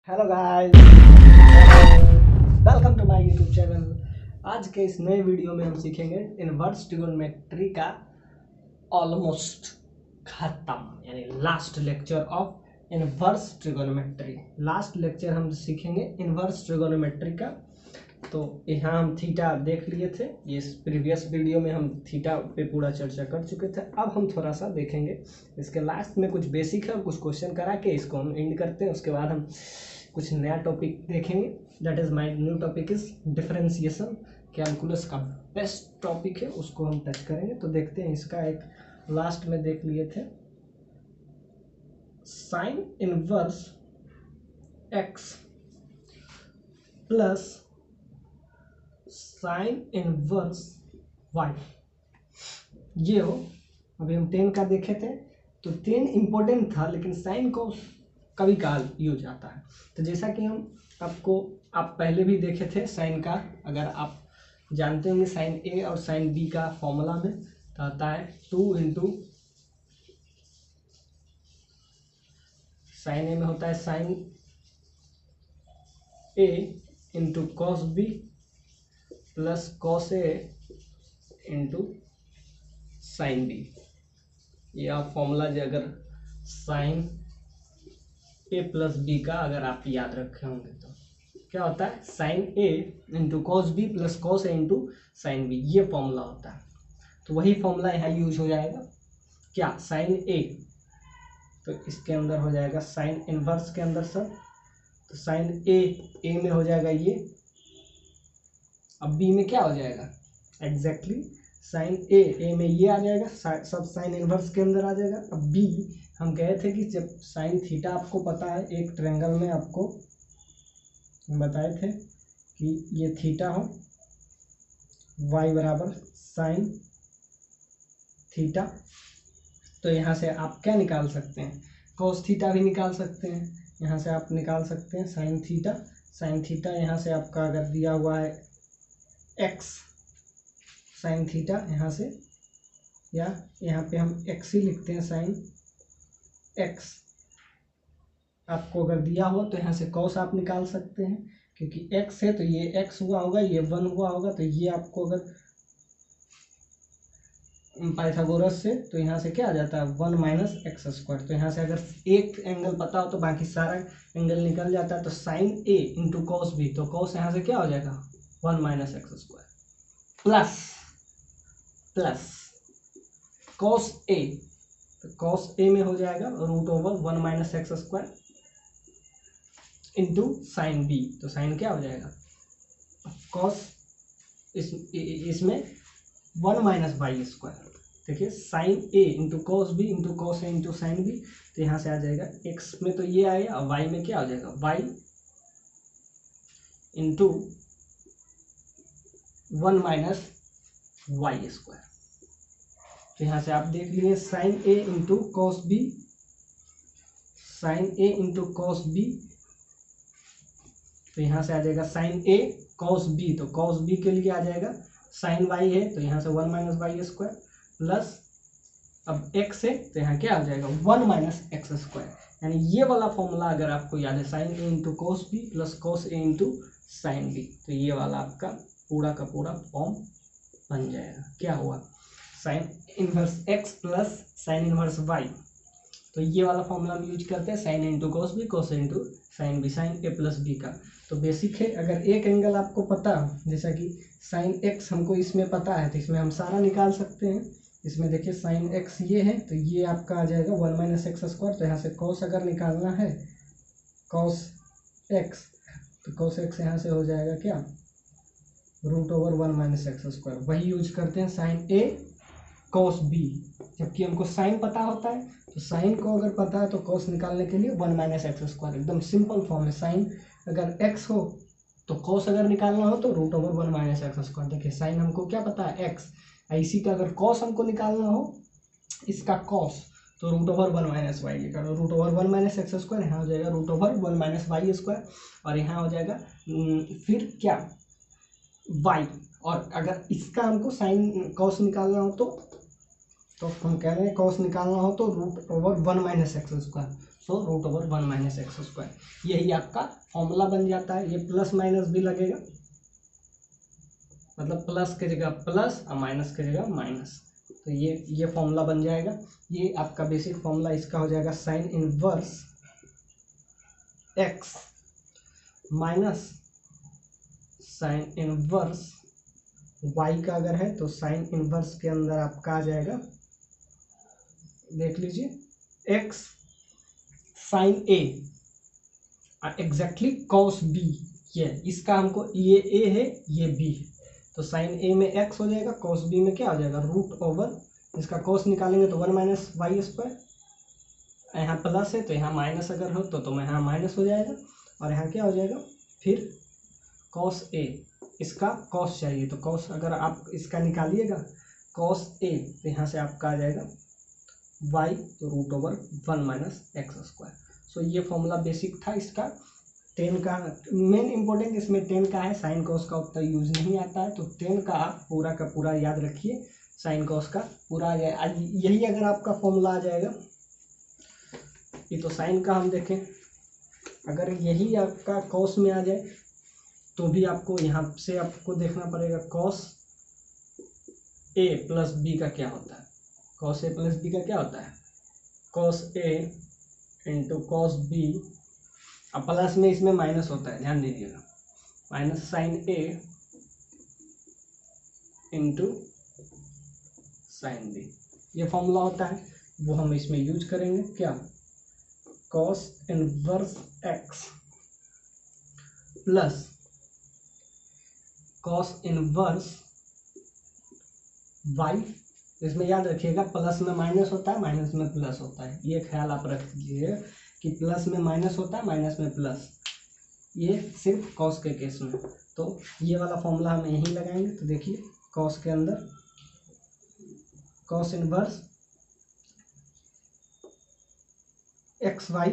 Hello guys, welcome to my YouTube channel. आज के इस नए वीडियो में हम सीखेंगे इनवर्स ट्रिगोनोमेट्री का ऑलमोस्ट खत्म यानी last lecture of inverse trigonometry. Last lecture हम सीखेंगे इनवर्स ट्रिगोनोमेट्री का। तो यहाँ हम थीटा देख लिए थे, ये प्रीवियस वीडियो में हम थीटा पे पूरा चर्चा कर चुके थे। अब हम थोड़ा सा देखेंगे, इसके लास्ट में कुछ बेसिक है और कुछ क्वेश्चन करा के इसको हम एंड करते हैं। उसके बाद हम कुछ नया टॉपिक देखेंगे। That is my new topic is differentiation. Calculus का बेस्ट टॉपिक है, उसको हम टच करेंगे। तो देखते हैं, इसका एक लास्ट में देख लिए थे, sine inverse x plus sine inverse y, ये हो। अभी हम 10 का देखे थे, तो 10 इंपॉर्टेंट था, लेकिन साइन को कभी काल यूज आता है। तो जैसा कि आप पहले भी देखे थे साइन का, अगर आप जानते होंगे साइन ए और साइन बी का फॉर्मूला में तो आता है 2 इंटू साइन ए में होता है साइन ए into cos B plus cos ए इंटू साइन बी। ये आप फॉर्मूला अगर साइन ए प्लस बी का अगर आप याद रखे होंगे तो क्या होता है, साइन ए into cos B plus cos ए इंटू साइन बी, ये फॉर्मूला होता है। तो वही फॉर्मूला यहाँ यूज हो जाएगा। क्या, साइन ए, तो इसके अंदर हो जाएगा साइन इनवर्स के अंदर सर, तो साइन ए में हो जाएगा ये, अब बी में क्या हो जाएगा, एग्जैक्टली साइन ए में ये आ जाएगा, सब साइन इनवर्स के अंदर आ जाएगा। अब बी, हम कहे थे कि जब साइन थीटा आपको पता है, एक ट्रायंगल में आपको बताए थे कि ये थीटा हो, y बराबर साइन थीटा, तो यहाँ से आप क्या निकाल सकते हैं, cos थीटा भी निकाल सकते हैं। यहाँ से आप निकाल सकते हैं साइन थीटा यहाँ से आपका अगर दिया हुआ है x साइन थीटा, यहाँ से, या यहाँ पे हम x ही लिखते हैं, साइन x आपको अगर दिया हो तो यहाँ से cos आप निकाल सकते हैं, क्योंकि x है तो ये x हुआ होगा, ये 1 हुआ होगा, तो ये आपको अगर पाइथागोरस से, तो यहाँ से क्या आ जाता है 1 माइनस एक्स स्क्वायर। तो यहाँ से अगर एक एंगल पता हो तो बाकी सारा एंगल निकल जाता है। तो साइन ए इंटू कॉस बी, तो कॉस यहाँ से क्या हो जाएगा 1 minus x square plus cos A, तो कॉस ए में हो जाएगा root over 1 minus x square into sine B, तो साइन क्या हो जाएगा कॉस, इसमें 1 माइनस वाई स्क्वायर। देखिए साइन ए into cos B into cos ए इंटू साइन बी, तो यहाँ से आ जाएगा एक्स में तो ये आएगा, और वाई में क्या हो जाएगा y into 1 minus y square. तो यहाँ से आप देख लिए साइन ए इंटू कॉस बी, साइन ए इंटू कॉस बी, तो यहाँ से आ जाएगा साइन ए कॉस बी, तो कॉस बी के लिए आ जाएगा साइन वाई है, तो यहाँ से 1 माइनस वाई स्क्वायर प्लस, अब x है तो यहाँ क्या आ जाएगा 1 माइनस एक्स स्क्वायर। यानी ये वाला फॉर्मूला अगर आपको याद है, साइन ए into cos B plus cos ए इंटू साइन बी, तो ये वाला आपका पूरा का पूरा फॉर्म बन जाएगा। क्या हुआ, sine inverse x plus sine inverse y, तो ये वाला फॉर्मूला हम यूज करते हैं, sine into cos B cos into sine B, sine A plus B का। तो बेसिक है, अगर एक एंगल आपको पता हो, जैसा कि साइन एक्स हमको इसमें पता है, तो इसमें हम सारा निकाल सकते हैं। इसमें देखिए साइन एक्स ये है, तो ये आपका आ जाएगा 1 माइनस एक्स स्क्वायर, तो यहाँ से कॉस अगर निकालना है कॉस एक्स, तो कॉस एक्स यहाँ से हो जाएगा क्या root over 1 minus x square. वही यूज करते हैं साइन ए कॉस बी, जबकि हमको साइन पता होता है, तो साइन को अगर पता है तो कॉस निकालने के लिए 1 माइनस एक्स स्क्वायर, एकदम सिंपल फॉर्म है। साइन अगर एक्स हो तो कॉस अगर निकालना हो तो root over 1 minus x square. देखिए साइन हमको क्या पता है एक्स, इसी का अगर कॉस हमको निकालना हो, इसका कॉस, तो रूट ओवर 1 माइनस वाई लिखा, root over 1 minus x square, यहाँ हो जाएगा root over 1 minus y square, और यहाँ हो जाएगा फिर क्या वाई। और अगर इसका हमको साइन कॉस निकालना हो तो हम कह रहे हैं कॉस निकालना हो तो root over 1 minus x square, so root over 1 minus x square. यही आपका फॉर्मूला बन जाता है। ये प्लस माइनस भी लगेगा, मतलब प्लस की जगह प्लस और माइनस की जगह माइनस, तो ये फॉर्मूला बन जाएगा। ये आपका बेसिक फॉर्मूला इसका हो जाएगा sine inverse x minus sine inverse y का अगर है तो साइन इनवर्स के अंदर आपका आ जाएगा, देख लीजिए, एक्स साइन ए एग्जैक्टली कॉस बी। ये इसका हमको ये ए है ये बी है, तो साइन ए में एक्स हो जाएगा, कॉस बी में क्या हो जाएगा रूट ओवर, इसका कॉस निकालेंगे तो 1 माइनस वाई स्क्वायर, यहाँ प्लस है तो यहाँ माइनस अगर हो तो यहाँ माइनस हो जाएगा, और यहाँ क्या हो जाएगा फिर कॉस ए, इसका कॉस चाहिए तो कॉस अगर आप इसका निकालिएगा कॉस ए तो यहाँ से आपका आ जाएगा वाई तो root over 1 minus x square. So ये फॉर्मूला बेसिक था इसका। 10 का मेन इंपॉर्टेंट इसमें 10 का है, साइन कॉस का उतना यूज नहीं आता है, तो 10 का आप पूरा का पूरा याद रखिए, साइन कॉस का पूरा आ जाएगा। यही अगर आपका फॉर्मूला आ जाएगा, ये तो साइन का हम देखें, अगर यही आपका कॉस में आ जाए तो भी आपको यहाँ से आपको देखना पड़ेगा कॉस ए प्लस बी का क्या होता है। कॉस ए प्लस बी का क्या होता है, कॉस ए इंटू कॉस बी, अब प्लस में इसमें माइनस होता है, ध्यान दीजिएगा, माइनस साइन ए इंटू साइन बी, ये फॉर्मूला होता है, वो हम इसमें यूज करेंगे। क्या, cos inverse x plus cos inverse y, इसमें याद रखिएगा प्लस में माइनस होता है, माइनस में प्लस होता है, ये ख्याल आप रख लीजिए कि प्लस में माइनस होता है, माइनस में प्लस, ये सिर्फ कॉस के केस में। तो ये वाला फॉर्मूला हम यहीं लगाएंगे, तो देखिए कॉस के अंदर कॉस इनवर्स एक्स वाई,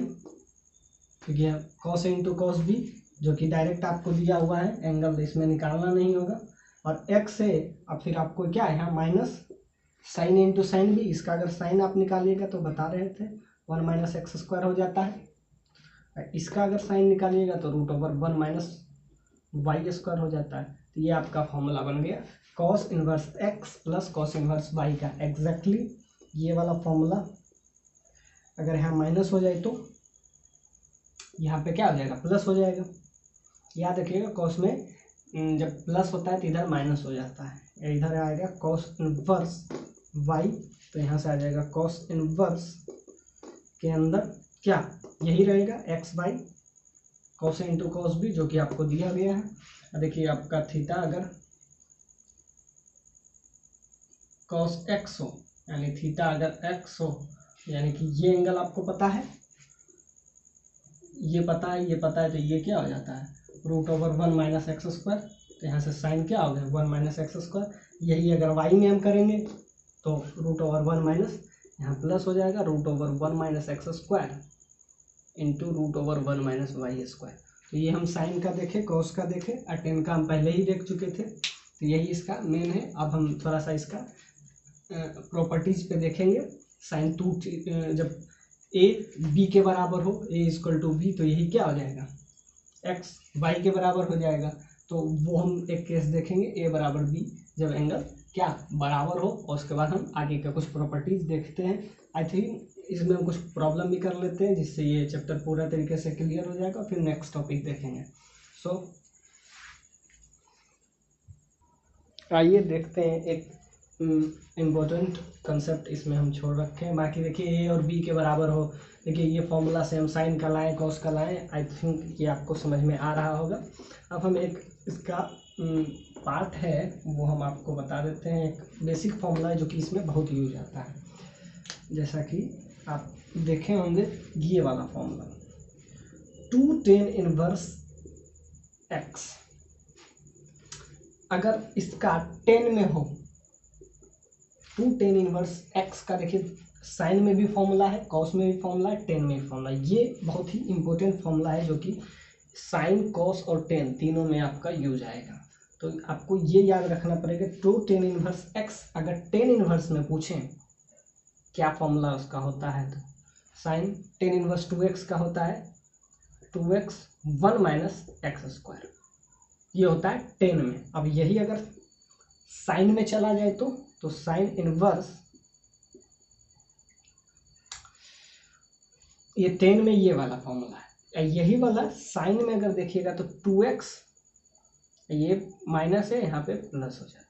क्योंकि कॉस इंटू कॉस बी जो कि डायरेक्ट आपको दिया हुआ है, एंगल इसमें निकालना नहीं होगा, और एक्स है, अब फिर आपको क्या है यहाँ minus sine into sine b, इसका अगर साइन आप निकालिएगा तो बता रहे थे 1 माइनस एक्स स्क्वायर हो जाता है, इसका अगर साइन निकालिएगा तो root over 1 minus y square हो जाता है। तो ये आपका फॉर्मूला बन गया cos inverse x plus cos inverse y का, एग्जैक्टली ये वाला फॉर्मूला। अगर यहाँ माइनस हो जाए तो यहाँ पे क्या हो जाएगा, प्लस हो जाएगा। याद रखिएगा कॉस में जब प्लस होता है तो इधर माइनस हो जाता है, इधर आएगा कॉस इनवर्स वाई, तो यहाँ से आ जाएगा कॉस इनवर्स के अंदर क्या यही रहेगा x y cos into cos b जो कि आपको दिया गया है। देखिए आपका थीटा अगर कॉस एक्स हो, यानी थीटा अगर एक्स हो, यानी कि ये एंगल आपको पता है, ये पता है, ये पता है, तो ये क्या हो जाता है root over 1 minus x square, तो यहाँ से साइन क्या हो गया 1 माइनस एक्स स्क्वायर। यही अगर वाई में हम करेंगे तो रूट ओवर 1 माइनस, यहाँ प्लस हो जाएगा root over 1 minus x square into root over 1 minus y square. तो ये हम साइन का देखें, कॉस का देखें, और टेन का हम पहले ही देख चुके थे, तो यही इसका मेन है। अब हम थोड़ा सा इसका प्रॉपर्टीज पे देखेंगे। साइन 2 जब ए बी के बराबर हो, ए इक्वल टू बी, तो यही क्या हो जाएगा एक्स वाई के बराबर हो जाएगा। तो वो हम एक केस देखेंगे ए बराबर बी, जब एंगल क्या बराबर हो, और उसके बाद हम आगे का कुछ प्रॉपर्टीज देखते हैं। आई थिंक इसमें हम कुछ प्रॉब्लम भी कर लेते हैं, जिससे ये चैप्टर पूरा तरीके से क्लियर हो जाएगा, फिर नेक्स्ट टॉपिक देखेंगे। सो आइए देखते हैं, एक इम्पोर्टेंट कंसेप्ट इसमें हम छोड़ रखे हैं। बाकी देखिए ए और बी के बराबर हो, देखिए ये फॉर्मूला से हम साइन का लाएँ कॉस का लाएँ, आई थिंक ये आपको समझ में आ रहा होगा। अब हम एक इसका पार्ट है वो हम आपको बता देते हैं, एक बेसिक फॉर्मूला है जो कि इसमें बहुत यूज आता है। जैसा कि आप देखे होंगे ये वाला फॉर्मूला 2 tan इनवर्स एक्स, अगर इसका 10 में हो 2 tan इनवर्स एक्स का, देखिए साइन में भी फॉर्मूला है, कॉस में भी फॉर्मूला है, टेन में भी फॉर्मूला है। ये बहुत ही इंपॉर्टेंट फॉर्मूला है जो कि साइन कॉस और टेन तीनों में आपका यूज आएगा। तो आपको ये याद रखना पड़ेगा 2 tan इनवर्स एक्स, अगर 10 इनवर्स में पूछें क्या फॉर्मूला उसका होता है, साइन टेन इनवर्स 2x का होता है 2x 1 माइनस एक्स स्क्वायर, ये होता है 10 में। अब यही अगर साइन में चला जाए तो साइन इनवर्स, ये 10 में ये वाला फॉर्मूला है, यही वाला साइन में अगर देखिएगा तो 2x, ये माइनस है यहाँ पे प्लस हो जाता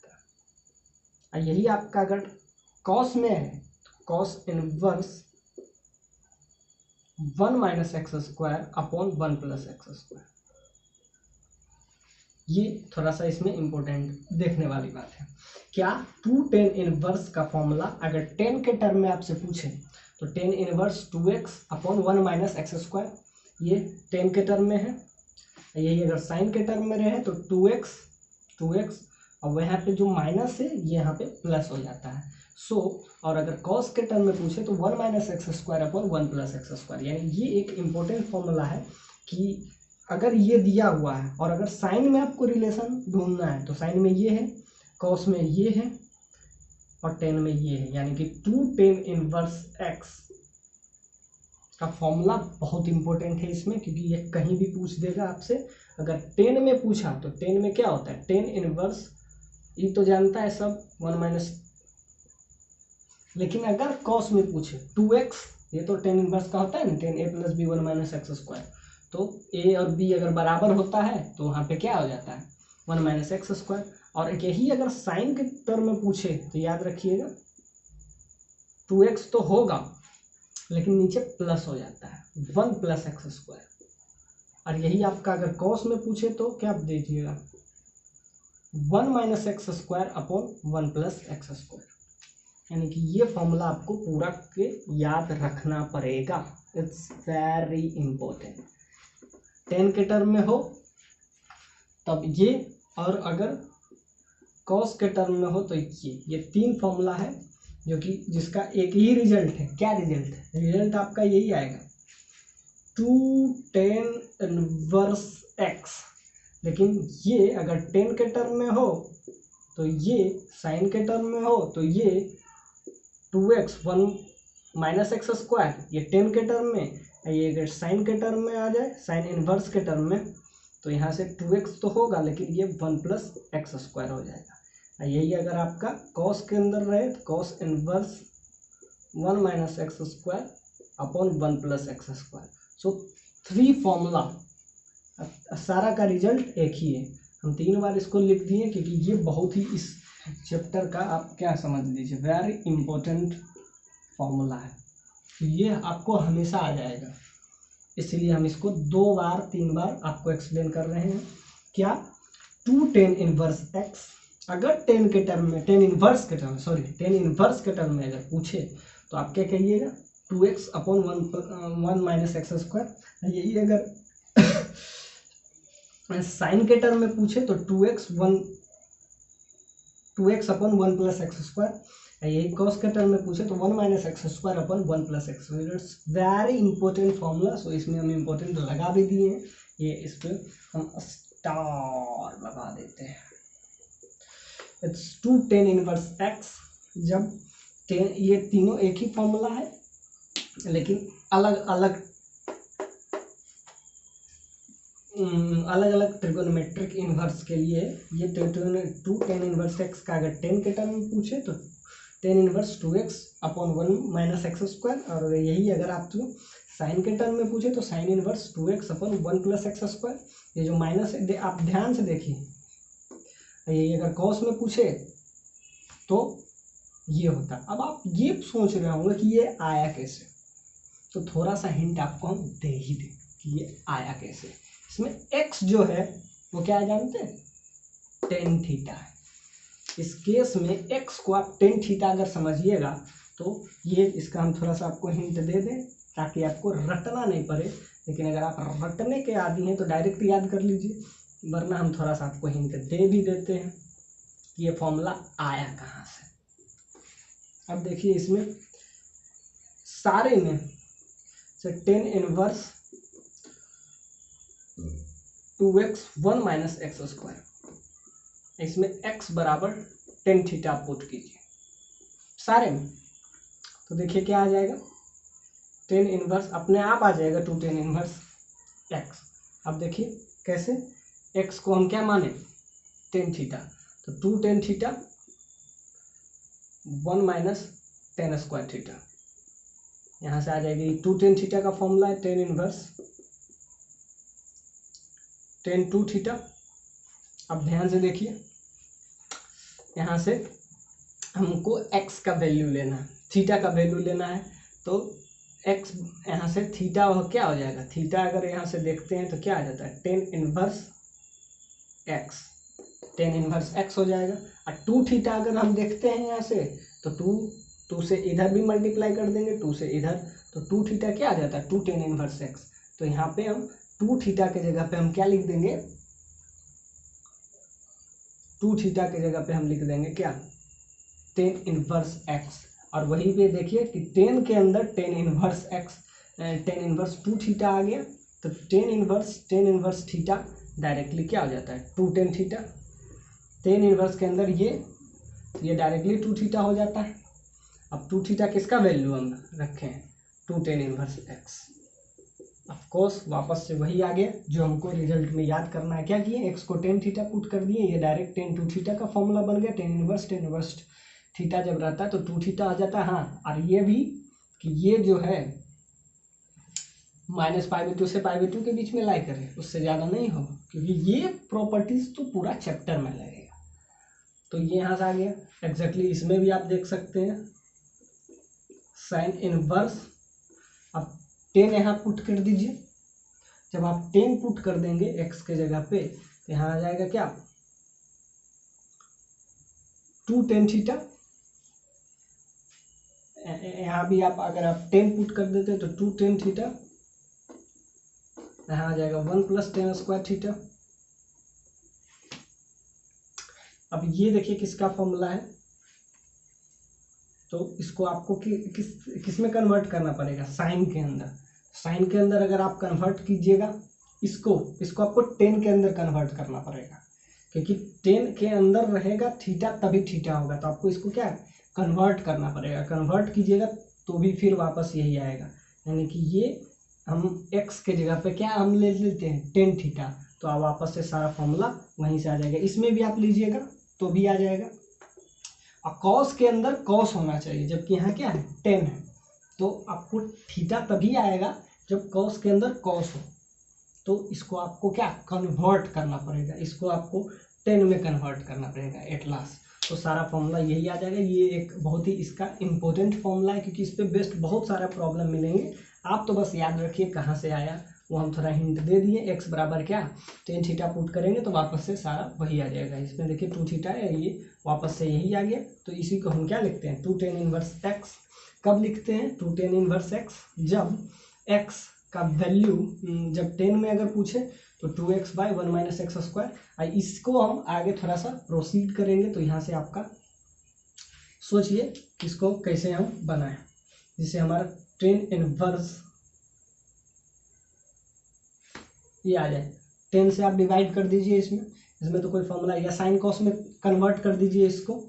है। यही आपका अगर कॉस में है तो cos inverse 1 minus x square upon 1 plus x square. ये थोड़ा सा इसमें इंपॉर्टेंट देखने वाली बात है। क्या 2 tan इनवर्स का फॉर्मूला अगर 10 के टर्म में आपसे पूछे तो tan inverse 2x upon 1 minus x square, ये 10 के टर्म में है। यही अगर साइन के टर्म में रहे तो 2x और यहाँ पे जो माइनस है ये यहाँ पे प्लस हो जाता है। और अगर कॉस के टर्म में पूछे तो 1 minus x square upon 1 plus x square. यानी ये एक इम्पोर्टेंट फॉर्मूला है कि अगर ये दिया हुआ है और अगर साइन में आपको रिलेशन ढूंढना है तो साइन में ये है, कॉस में ये है और टेन में ये है, यानी कि 2 tan इनवर्स x का फॉर्मूला बहुत इंपॉर्टेंट है इसमें, क्योंकि ये कहीं भी पूछ देगा आपसे। अगर 10 में पूछा तो 10 में क्या होता है, tan इनवर्स, ये तो जानता है सब 1 माइनस, लेकिन अगर कॉस में पूछे 2x, ये तो tan इनवर्स का होता है ना, tan a plus b 1 minus x square, तो a और b अगर बराबर होता है तो वहाँ पे क्या हो जाता है 1 माइनस एक्स स्क्वायर। और यही अगर साइन के टर्म में पूछे तो याद रखिएगा 2x तो होगा लेकिन नीचे प्लस हो जाता है 1 प्लस एक्स स्क्वायर। और यही आपका अगर कॉस में पूछे तो क्या आप दीजिएगा 1 minus x square upon 1 plus x square. यानी कि ये फॉर्मूला आपको पूरा के याद रखना पड़ेगा, इट्स वेरी इंपॉर्टेंट। 10 के टर्म में हो तब ये, और अगर कॉस के टर्म में हो तो ये 3 फॉर्मूला है जो कि जिसका एक ही रिजल्ट है। क्या रिजल्ट है, रिजल्ट आपका यही आएगा 2 tan इनवर्स x। लेकिन ये अगर 10 के टर्म में हो तो ये, साइन के टर्म में हो तो ये 2x 1 माइनस एक्स स्क्वायर, ये 10 के टर्म में। ये अगर साइन के टर्म में आ जाए, साइन इनवर्स के टर्म में, तो यहाँ से 2x तो होगा लेकिन ये 1 प्लस एक्स स्क्वायर हो जाएगा। यही अगर आपका कॉस के अंदर रहे तो cos inverse 1 minus x square upon 1 plus x square. So 3 formula, सारा का रिजल्ट एक ही है। हम 3 बार इसको लिख दिए क्योंकि ये बहुत ही इस चैप्टर का आप क्या समझ लीजिए वेरी इंपॉर्टेंट फॉर्मूला है, तो ये आपको हमेशा आ जाएगा, इसलिए हम इसको 2 बार 3 बार आपको एक्सप्लेन कर रहे हैं। क्या 2 tan इनवर्स x, अगर 10 के टर्म में, 10 इनवर्स के टर्म, सॉरी 10 इनवर्स के टर्म में अगर पूछे तो आप क्या कहिएगा 2x upon 1 minus x square. यही अगर साइन के टर्म में पूछे तो 2x upon 1 plus x square. यही कॉस के टर्म में पूछे तो 1 minus x square upon 1 plus x square. It's very important formula, so इसमें हम इंपॉर्टेंट लगा भी दिए हैं। ये इस पर हम स्टार लगा देते हैं। इट्स 2 tan इनवर्स x, जब 10, ये तीनों एक ही फॉर्मूला है लेकिन अलग अलग ट्रिगोनोमेट्रिक इन्वर्स के लिए। ये 2 tan इनवर्स x का अगर 10 के टर्म में पूछे तो tan inverse 2x upon 1 minus x square, और यही अगर आप साइन के टर्म में पूछे तो sine inverse 2x upon 1 plus x square. ये जो माइनस है आप ध्यान से देखिए, यही अगर कॉस में पूछे तो ये होता। अब आप ये सोच रहे होंगे कि ये आया कैसे, तो थोड़ा सा हिंट आपको हम दे ही दें कि ये आया कैसे। इसमें x जो है वो क्या है जानते हैं, tan थीटा है। इस केस में x को आप tan थीटा अगर समझिएगा तो ये, इसका हम थोड़ा सा आपको हिंट दे दें ताकि आपको रटना नहीं पड़े। लेकिन अगर आप रटने के आदी हैं तो डायरेक्ट याद कर लीजिए, वरना हम थोड़ा सा आपको हिंट दे भी देते हैं कि ये फॉर्मूला आया कहाँ से। अब देखिए इसमें सारे में से tan inverse 2x 1 minus x square, इसमें x बराबर tan थीटा पुट कीजिए सारे में, तो देखिए क्या आ जाएगा टेन इनवर्स अपने आप आ जाएगा 2 टेन इनवर्स एक्स। अब देखिए कैसे, एक्स को हम क्या माने, टेन थीटा, तो 2 tan theta 1 minus ten square theta, यहाँ से आ जाएगी 2 टेन थीटा का फॉर्मूला है टेन इनवर्स टेन 2 थीटा। अब ध्यान से देखिए, यहाँ से हमको x का वैल्यू लेना है, थीटा का वैल्यू लेना है, तो x यहाँ से थीटा क्या हो जाएगा, थीटा अगर यहाँ से देखते हैं तो क्या आ जाता है, टेन इनवर्स x हो जाएगा। और 2 थीटा अगर हम देखते हैं यहाँ से, तो 2 से इधर भी मल्टीप्लाई कर देंगे, 2 से इधर, तो 2 थीटा क्या आ जाता है, 2 टेन इनवर्स x। तो यहाँ पे हम 2 थीटा के जगह पे हम क्या लिख देंगे, 2 थीटा के जगह पे हम लिख देंगे क्या, टेन इनवर्स x। और वहीं पे देखिए कि 10 के अंदर टेन इनवर्स 2 थीटा आ गया, तो टेन इनवर्स थीटा डायरेक्टली क्या हो जाता है, 2 टेन थीटा। टेन इनवर्स के अंदर ये डायरेक्टली 2 थीटा हो जाता है। अब 2 थीटा किसका वैल्यू हम रखे हैं, 2 ten inverse x। Of course वापस से वही आ गया जो हमको रिजल्ट में याद करना है, क्या किए, x को टेन थीटा पुट कर दिए, ये डायरेक्ट टेन 2 थीटा का फॉर्मूला बन गया। टेन इनवर्स थीटा जब रहता है तो 2 थीटा आ जाता है। हाँ, और ये भी कि ये जो है -π/2 से π/2 के बीच में लाई करें, उससे ज़्यादा नहीं हो, क्योंकि ये प्रॉपर्टीज तो पूरा चैप्टर में लगेगा। तो ये यहाँ से आ गया एग्जैक्टली। इसमें भी आप देख सकते हैं साइन इनवर्स। अब 10 यहाँ पुट कर दीजिए, जब आप 10 पुट कर देंगे x के जगह पे, तो यहाँ आ जाएगा क्या, 2 टेन थीटा। यहाँ भी आप अगर आप 10 पुट कर देते हैं तो 2 टेन थीटा, यहाँ आ जाएगा 1 प्लस टेन स्क्वायर थीटा। अब ये देखिए किसका फॉर्मूला है, तो इसको आपको किस में कन्वर्ट करना पड़ेगा, साइन के अंदर। साइन के अंदर अगर आप कन्वर्ट कीजिएगा, इसको आपको 10 के अंदर कन्वर्ट करना पड़ेगा, क्योंकि 10 के अंदर रहेगा थीटा तभी थीटा होगा, तो आपको इसको क्या कन्वर्ट करना पड़ेगा। कन्वर्ट कीजिएगा तो भी फिर वापस यही आएगा, यानी कि ये हम x के जगह पे क्या हम ले लेते हैं, टेन थीटा, तो आप वापस से सारा फॉर्मूला वहीं से आ जाएगा। इसमें भी आप लीजिएगा तो भी आ जाएगा। और कॉस के अंदर कॉस होना चाहिए, जबकि यहाँ क्या है, 10 है, तो आपको थीटा तभी आएगा जब कॉस के अंदर कॉस हो। तो इसको आपको क्या कन्वर्ट करना पड़ेगा, इसको आपको 10 में कन्वर्ट करना पड़ेगा एट लास्ट, तो सारा फॉर्मूला यही आ जाएगा। ये एक बहुत ही इसका इम्पोर्टेंट फॉर्मूला है, क्योंकि इस पे बेस्ड बहुत सारा प्रॉब्लम मिलेंगे। आप तो बस याद रखिए कहाँ से आया, वो हम थोड़ा हिंट दे दिए। x बराबर क्या, टेन थीटा पुट करेंगे तो वापस से सारा वही आ जाएगा। इसमें देखिए 2 थीटा है, ये वापस से यही आ गया, तो इसी को हम क्या लिखते हैं, 2 टेन इनवर्स x। कब लिखते हैं 2 टेन इनवर्स x, जब x का वैल्यू जब 10 में अगर पूछे तो 2x/1 माइनस एक्स स्क्वायर। इसको हम आगे थोड़ा सा प्रोसीड करेंगे, तो यहाँ से आपका सोचिए इसको कैसे हम बनाएं, जिससे हमारा टेन इनवर्स ये आ जाए। 10 से आप डिवाइड कर दीजिए, इसमें तो कोई फॉर्मूला, या साइन कॉस में कन्वर्ट कर दीजिए इसको,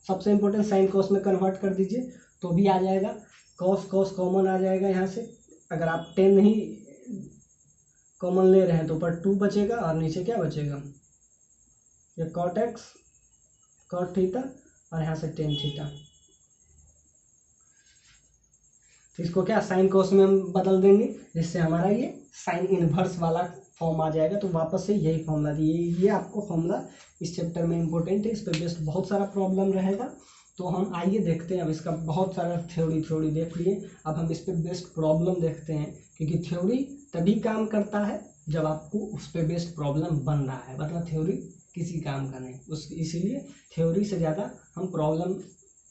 सबसे इंपॉर्टेंट साइन कॉस में कन्वर्ट कर दीजिए तो भी आ जाएगा। कॉस कॉमन आ जाएगा यहाँ से, अगर आप 10 नहीं कॉमन ले रहे हैं तो ऊपर 2 बचेगा और नीचे क्या बचेगा, ये कॉट एक्स कॉट थीटा और यहाँ से टेन थीटा। तो इसको क्या साइन कॉस में हम बदल देंगे, जिससे हमारा ये साइन इनवर्स वाला फॉर्म आ जाएगा। तो वापस से यही फॉर्मूला दिए, ये आपको फॉर्मूला इस चैप्टर में इंपॉर्टेंट है, इस पर बेस्ड बहुत सारा प्रॉब्लम रहेगा। तो हम आइए देखते हैं, अब इसका बहुत सारा थ्योरी देख लिए, अब हम इस पर बेस्ड प्रॉब्लम देखते हैं, क्योंकि थ्योरी तभी काम करता है जब आपको उस पर बेस्ड प्रॉब्लम बन रहा है, मतलब थ्योरी किसी काम का नहीं इसीलिए थ्योरी से ज़्यादा हम प्रॉब्लम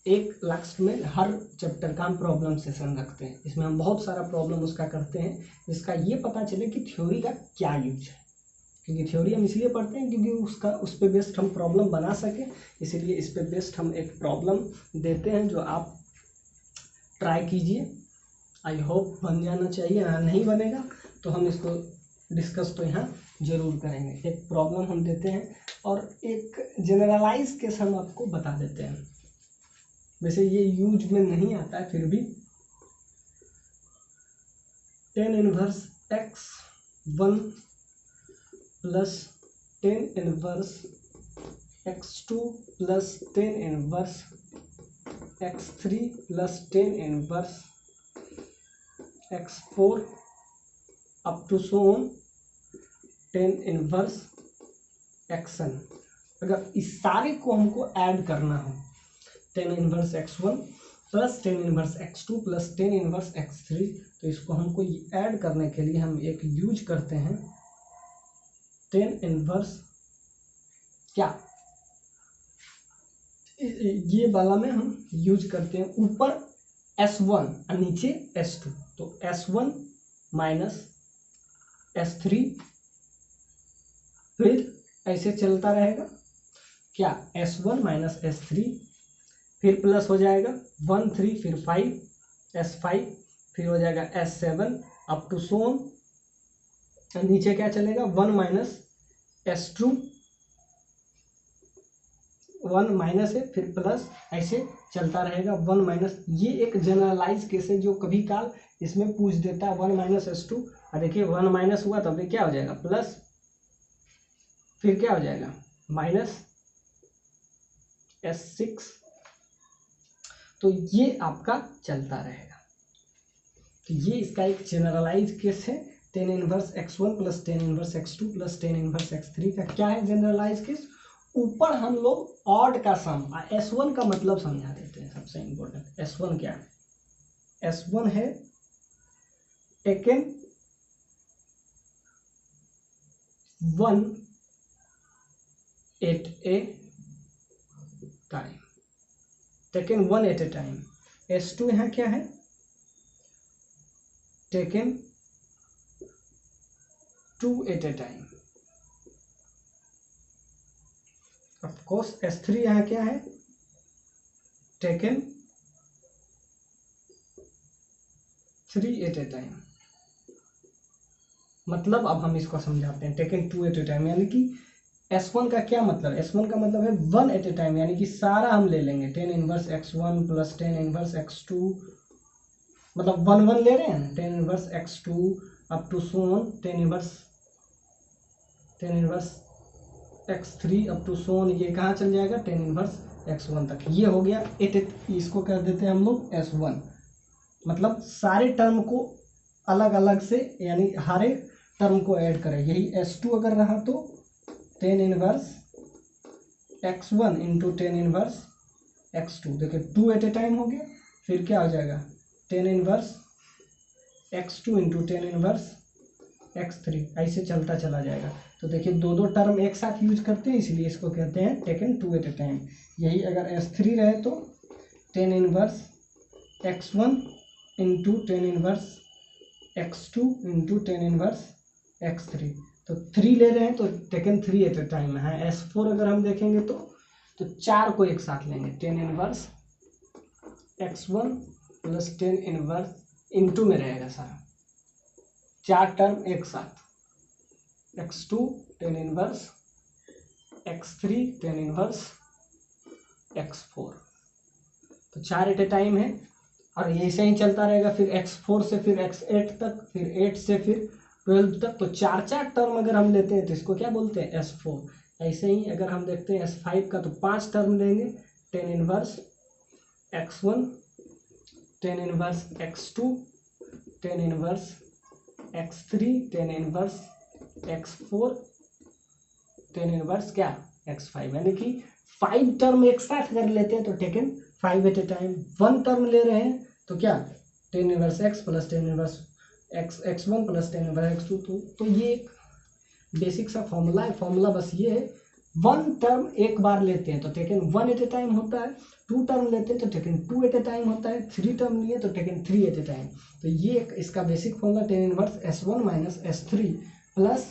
एक लास्ट में हर चैप्टर का हम प्रॉब्लम सेशन रखते हैं, इसमें हम बहुत सारा प्रॉब्लम उसका करते हैं, जिसका ये पता चले कि थ्योरी का क्या यूज है। क्योंकि थ्योरी हम इसलिए पढ़ते हैं क्योंकि उस पे बेस्ड हम प्रॉब्लम बना सकें, इसीलिए इस पे बेस्ड हम एक प्रॉब्लम देते हैं, जो आप ट्राई कीजिए। आई होप बन जाना चाहिए, अगर नहीं बनेगा तो हम इसको डिस्कस तो यहाँ जरूर करेंगे। एक प्रॉब्लम हम देते हैं और एक जनरलाइज केस हम आपको बता देते हैं, वैसे ये यूज में नहीं आता है, फिर भी tan inverse x1 plus tan inverse x2 plus tan inverse x3 plus tan inverse x4 up to so on tan inverse xn। अगर इस सारे को हमको ऐड करना हो, tan inverse x1 plus tan inverse x2 plus tan inverse x3, तो इसको हमको ऐड करने के लिए हम एक यूज करते हैं टेन इनवर्स क्या, ये वाला में हम यूज करते हैं ऊपर S1 और नीचे S2, तो S1 माइनस S3, फिर ऐसे चलता रहेगा क्या, S1 माइनस S3, फिर प्लस हो जाएगा 1 3, फिर 5 S5, फिर हो जाएगा S7 up to so on, नीचे क्या चलेगा 1 माइनस S2, 1 माइनस है फिर प्लस, ऐसे चलता रहेगा 1 माइनस। ये एक जनरलाइज केस है जो कभी काल इसमें पूछ देता है 1 माइनस S2, और देखिए 1 माइनस हुआ तब क्या हो जाएगा प्लस, फिर क्या हो जाएगा माइनस S6, तो ये आपका चलता रहेगा। तो ये इसका एक जनरलाइज केस है, tan inverse x1 plus tan inverse x2 plus tan inverse x3 का क्या है जनरलाइज केस। ऊपर हम लोग ऑड का सम, S1 का मतलब समझा देते हैं, सबसे इंपॉर्टेंट S1 क्या है, S1 है taken 1 at a time, taken 1 at a time. S2 यहाँ क्या है, taken 2 at a time. Of course S3 यहाँ क्या है, टेकन 3 एट ए टाइम। मतलब अब हम इसको समझाते हैं, टेकन 2 एट ए टाइम, यानी कि S1 का क्या मतलब है, S1 का मतलब है 1 एट ए टाइम, यानी कि सारा हम ले लेंगे, tan inverse x1 plus tan inverse x2, मतलब 1 1 ले रहे हैं, tan inverse x2 up to so on tan inverse x3 up to so on, ये कहाँ चल जाएगा टेन इनवर्स x1 तक। ये हो गया इसको कर देते हैं हम लोग S1, मतलब सारे टर्म को अलग अलग से, यानी हर एक टर्म को ऐड करें। यही S2 अगर रहा तो ten inverse x1 into ten inverse x2, देखिए 2 एट ए टाइम हो गया, फिर क्या हो जाएगा ten inverse x2 into ten inverse x3, ऐसे चलता चला जाएगा। तो देखिए दो दो टर्म एक साथ यूज करते हैं, इसलिए इसको कहते हैं टेकन 2 एट ए टाइम। यही अगर S3 रहे तो ten inverse x1 into ten inverse x2 into ten inverse x3, तो 3 ले रहे हैं तो टेकन 3 एट ए टाइम है। S4 अगर हम देखेंगे तो 4 को एक साथ लेंगे, tan inverse x1 plus tan inverse into में रहेगा सारा, 4 टर्म एक साथ, x2 ten inverse x3 ten inverse x4, तो 4 एट ए टाइम है, और ऐसे ही चलता रहेगा। फिर x4 से फिर x8 तक, फिर 8 से फिर 12 तक, तो 4 टर्म अगर हम लेते हैं तो इसको क्या बोलते हैं S4। ऐसे ही अगर हम देखते हैं S5 का तो 5 टर्म लेंगे, tan inverse x1 ten inverse x2 ten inverse x3 ten inverse x4 tan inverse क्या x5, यानी कि 5 टर्म एक साथ अगर लेते हैं तो taken 5 at a time. 1 term ले रहे हैं तो क्या tan inverse x plus tan inverse x1 plus tan inverse x2, तो ये एक बेसिक सा फॉर्मूला है। फॉर्मूला बस ये है, 1 टर्म एक बार लेते हैं तो टेकन 1 एट ए टाइम होता है, 2 टर्म लेते हैं तो टेकन 2 एट ए टाइम होता है, 3 टर्म लिए तो टेकन 3 एट ए टाइम। तो ये एक इसका basic formula tan inverse S1 minus S3 plus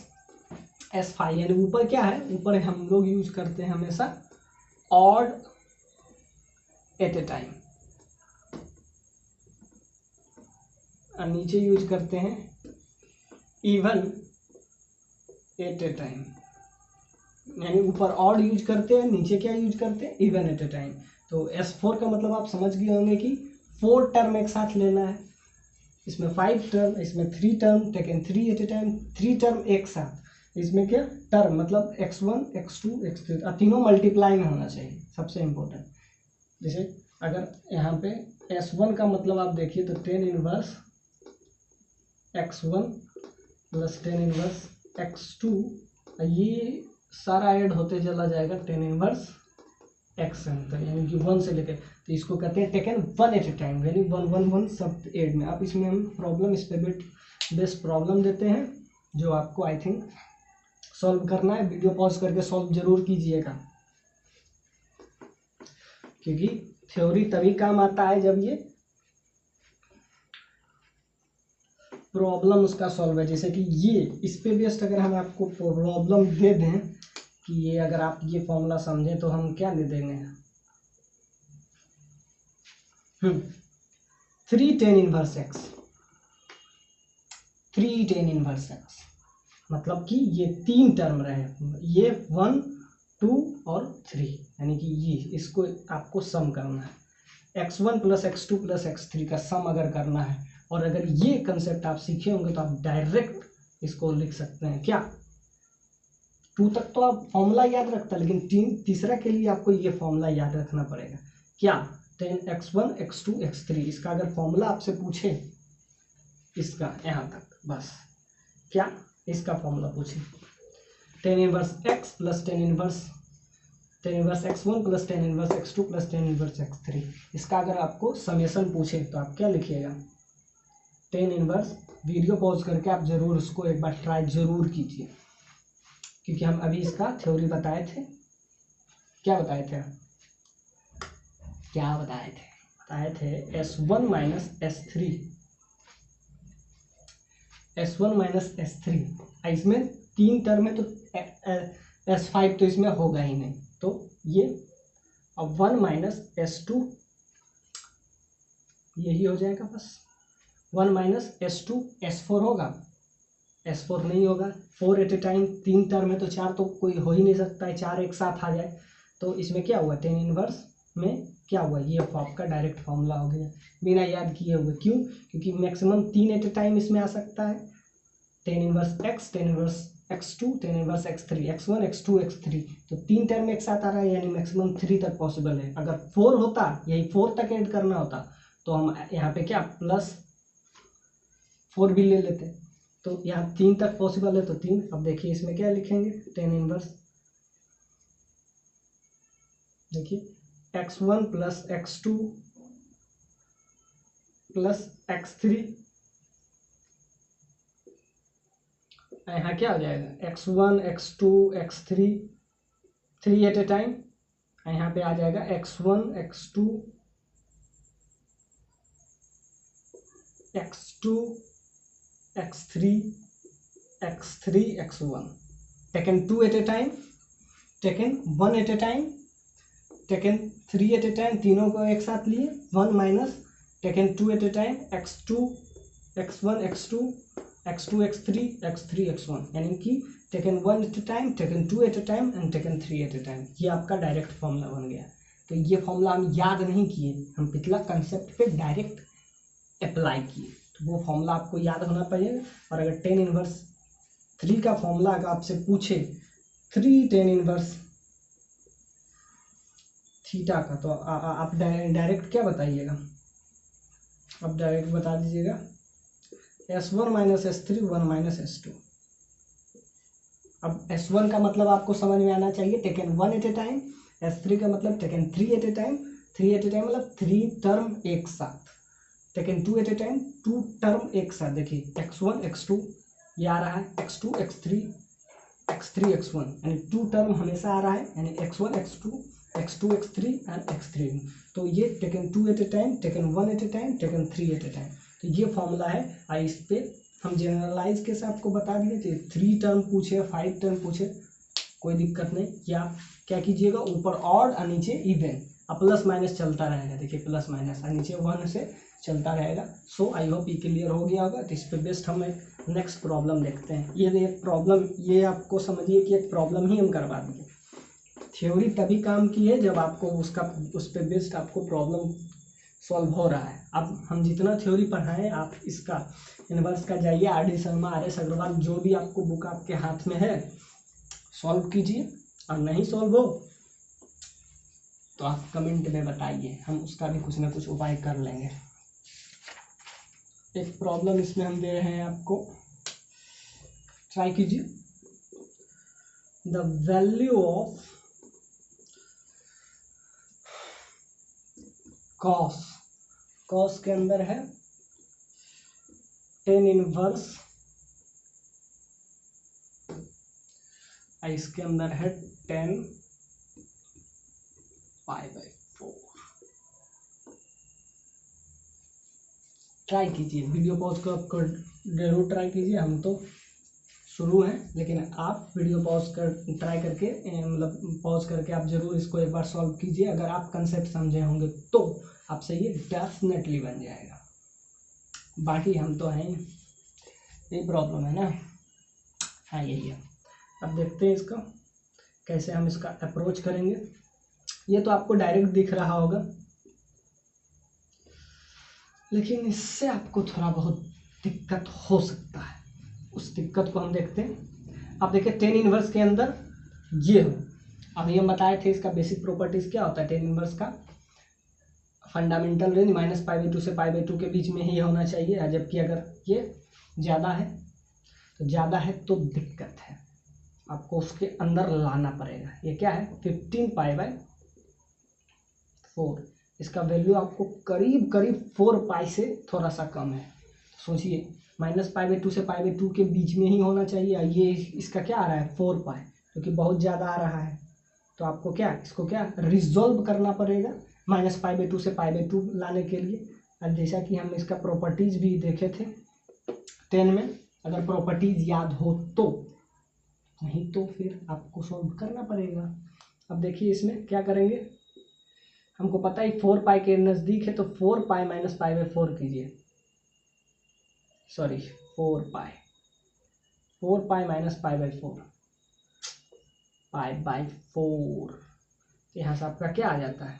S5, यानी ऊपर क्या है, ऊपर हम लोग यूज करते हैं हमेशा ऑड एट ए टाइम, और नीचे यूज करते हैं इवन एट ए टाइम, यानी ऊपर ऑड यूज करते हैं, नीचे क्या यूज करते हैं इवन एट ए टाइम। तो S4 का मतलब आप समझ गए होंगे कि 4 टर्म एक साथ लेना है, इसमें 5 टर्म, इसमें 3 term, taken 3 at a time, 3 term एक साथ। इसमें क्या टर्म मतलब x1 x2 x3 तीनों मल्टीप्लाई में होना चाहिए, सबसे इम्पोर्टेंट। जैसे अगर यहाँ पे S1 का मतलब आप देखिए तो 10 inverse x1 plus 10 inverse x2, ये सारा ऐड होते चला जाएगा 10 इनवर्स xn तक, यानी कि 1 से लेकर, तो इसको कहते हैं टेकन 1 एट ए टाइम, यानी 1 1 1 सब ऐड में। अब इसमें हम प्रॉब्लम, इस पे बेस्ट प्रॉब्लम देते हैं जो आपको आई थिंक सॉल्व करना है। वीडियो पॉज करके सॉल्व जरूर कीजिएगा, क्योंकि थ्योरी तभी काम आता है जब ये प्रॉब्लम उसका सॉल्व है। जैसे कि ये इस पे बेस्ट अगर हम आपको प्रॉब्लम दे दें कि ये अगर आप ये फॉर्मूला समझें तो हम क्या दे देंगे 3 tan inverse x, 3 tan inverse x, मतलब कि ये 3 टर्म रहे, ये 1 2 और 3, यानी कि ये इसको आपको सम करना है। x1 plus x2 plus x3 का सम अगर करना है, और अगर ये कंसेप्ट आप सीखे होंगे तो आप डायरेक्ट इसको लिख सकते हैं। क्या 2 तक तो आप फॉर्मूला याद रखता है, लेकिन तीसरा के लिए आपको ये फॉर्मूला याद रखना पड़ेगा। क्या 10x1 x2 x3, इसका अगर फॉर्मूला आपसे पूछे, इसका यहाँ तक बस, क्या इसका फॉर्मूला पूछे 10 inverse x plus 10 inverse x1 plus 10 inverse x2 plus 10 inverse x3, इसका अगर आपको समेशन पूछे तो आप क्या लिखिएगा 10 इनवर्स। वीडियो पॉज करके आप जरूर उसको एक बार ट्राई जरूर कीजिए, क्योंकि हम अभी इसका थ्योरी बताए थे। क्या बताए थे बताए थे S1 minus S3, S1 minus S3, इसमें 3 टर्म है तो S5 तो इसमें होगा ही नहीं, तो ये अब 1 माइनस S2 यही हो जाएगा बस। 1 माइनस S2 S4 होगा, S4 नहीं होगा, 4 एट ए टाइम, 3 टर्म है तो 4 तो कोई हो ही नहीं सकता है, 4 एक साथ आ जाए। तो इसमें क्या हुआ 10 इनवर्स में क्या हुआ, ये आपका डायरेक्ट फॉर्मूला हो गया बिना याद किए हुए। क्यों? क्योंकि मैक्सिमम 3 एट ए टाइम इसमें आ सकता है, 10 inverse x, 10 inverse x2, 10 inverse x3, x1 x2 x3, तो 3 टर्म एक साथ आ रहा है, यानी मैक्सिमम 3 तक पॉसिबल है। अगर 4 होता, यही 4 तक ऐड करना होता, तो हम यहाँ पे क्या प्लस 4 भी ले लेते, तो यहाँ 3 तक पॉसिबल है तो 3। अब देखिए इसमें क्या लिखेंगे 10 इनवर्स, देखिए x1 plus x2 plus x3, यहाँ क्या हो जाएगा x1 x2 x3, 3 at a time, यहाँ पे आ जाएगा x1 x2 x2 x3 x3 x1, taken 2 at a time, taken 1 at a time, taken 3 at a time, तीनों को एक साथ लिए, 1 minus taken 2 at a time, x2 x1 x2 x2 x3 x3 x1, यानी कि taken 1 at a time, taken 2 at a time and taken 3 at a time. ये आपका direct formula बन गया। तो ये फॉर्मूला हम याद नहीं किए, हम पिछला कंसेप्ट पे डायरेक्ट अप्लाई किए, तो वो फॉर्मूला आपको याद होना पड़ेगा। और अगर 10 इनवर्स 3 का फॉर्मूला अगर आपसे पूछे 3 10 इनवर्स थीटा का, तो आप डायरेक्ट क्या बताइएगा, आप डायरेक्ट बता दीजिएगा S1 minus S3 1 minus S2। अब S1 का मतलब आपको समझ में आना चाहिए, taken 1 at a time, S3 का मतलब taken 3 at a time, 3 at a time मतलब 3 टर्म एक साथ, taken 2 at a time, 2 term एक साथ। देखिए x1 x2 ये आ रहा है, x2 x3 x3 x1, यानी 2 टर्म हमेशा आ रहा है, यानी x1 x2 x3 and x3। तो ये taken 2 at a time, taken 1 at a time, taken 3 at a time, तो ये फॉर्मूला है। और इस पे हम जनरलाइज के साथ आपको बता दिए थे, 3 टर्म पूछे 5 टर्म पूछे कोई दिक्कत नहीं, कि आप क्या कीजिएगा ऊपर ऑड और नीचे इवन, अब प्लस माइनस चलता रहेगा। देखिए प्लस माइनस और नीचे 1 से चलता रहेगा। सो आई होप ये क्लियर हो गया होगा। तो इस पे बेस्ट हम एक नेक्स्ट प्रॉब्लम देखते हैं। ये एक प्रॉब्लम, ये आपको समझिए कि एक प्रॉब्लम ही हम करवा देंगे। थ्योरी तभी काम की है जब आपको उस पर बेस्ट आपको प्रॉब्लम सॉल्व हो रहा है। अब हम जितना थ्योरी पढ़ाएं आप इसका इन्वर्स का जाइए RD शर्मा, RS अग्रवाल, जो भी आपको बुक आपके हाथ में है सॉल्व कीजिए, और नहीं सॉल्व हो तो आप कमेंट में बताइए, हम उसका भी कुछ ना कुछ उपाय कर लेंगे। एक प्रॉब्लम इसमें हम दे रहे हैं आपको, ट्राई कीजिए। द वैल्यू ऑफ कॉस के अंदर है tan इनवर्स, इसके अंदर है tan π/4। ट्राई कीजिए, वीडियो पॉज कर जरूर ट्राई कीजिए। हम तो शुरू है, लेकिन आप वीडियो पॉज कर ट्राई करके मतलब पॉज करके आप जरूर इसको एक बार सॉल्व कीजिए। अगर आप कंसेप्ट समझे होंगे तो आपसे ये डेफिनेटली बन जाएगा। बाकी हम तो हैं, यही प्रॉब्लम है ना। हाँ यही है। अब देखते हैं इसका कैसे हम इसका अप्रोच करेंगे। ये तो आपको डायरेक्ट दिख रहा होगा, लेकिन इससे आपको थोड़ा बहुत दिक्कत हो सकता है। उस दिक्कत को हम देखते हैं। अब देखिए tan इनवर्स के अंदर ये हो, अभी हम बताए थे इसका बेसिक प्रॉपर्टीज क्या होता है। tan इनवर्स का फंडामेंटल रेंज -π/2 से π/2 के बीच में ही होना चाहिए, जबकि अगर ये ज़्यादा है तो दिक्कत है, आपको उसके अंदर लाना पड़ेगा। ये क्या है 15π/4, इसका वैल्यू आपको करीब 4π से थोड़ा सा कम है। सोचिए -π/2 से π/2 के बीच में ही होना चाहिए, ये इसका क्या आ रहा है 4π, क्योंकि बहुत ज़्यादा आ रहा है। तो आपको इसको रिजॉल्व करना पड़ेगा -π/2 से π/2 लाने के लिए। अब जैसा कि हम इसका प्रॉपर्टीज भी देखे थे 10 में, अगर प्रॉपर्टीज याद हो तो, नहीं तो फिर आपको सॉल्व करना पड़ेगा। अब देखिए इसमें क्या करेंगे, हमको पता है 4π के नज़दीक है, तो 4π - π/4 कीजिए, सॉरी 4π - π/4, π/4, यहाँ से आपका क्या आ जाता है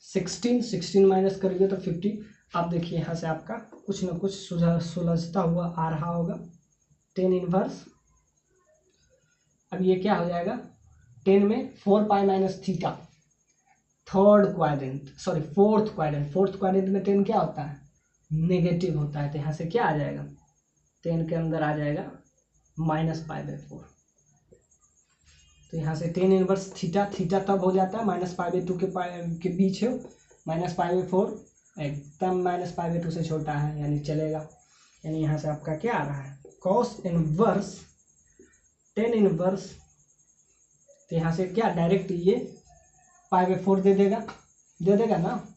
16 माइनस करिए तो 50। आप देखिए यहाँ से आपका कुछ ना कुछ सुलझता हुआ आ रहा होगा tan इनवर्स। अब ये क्या हो जाएगा 10 में 4π - थीटा, फोर्थ क्वाड्रेंट में 10 क्या होता है नेगेटिव होता है, तो यहाँ से क्या आ जाएगा 10 के अंदर आ जाएगा -π/4। तो यहाँ से tan इनवर्स थीटा तब हो जाता है -π/2 के बीच है, -π/4 एकदम -π/2 से छोटा है, यानी चलेगा। यानी यहाँ से आपका क्या आ रहा है cos इनवर्स tan इनवर्स, तो यहाँ से क्या डायरेक्ट ये π/4 दे देगा ना,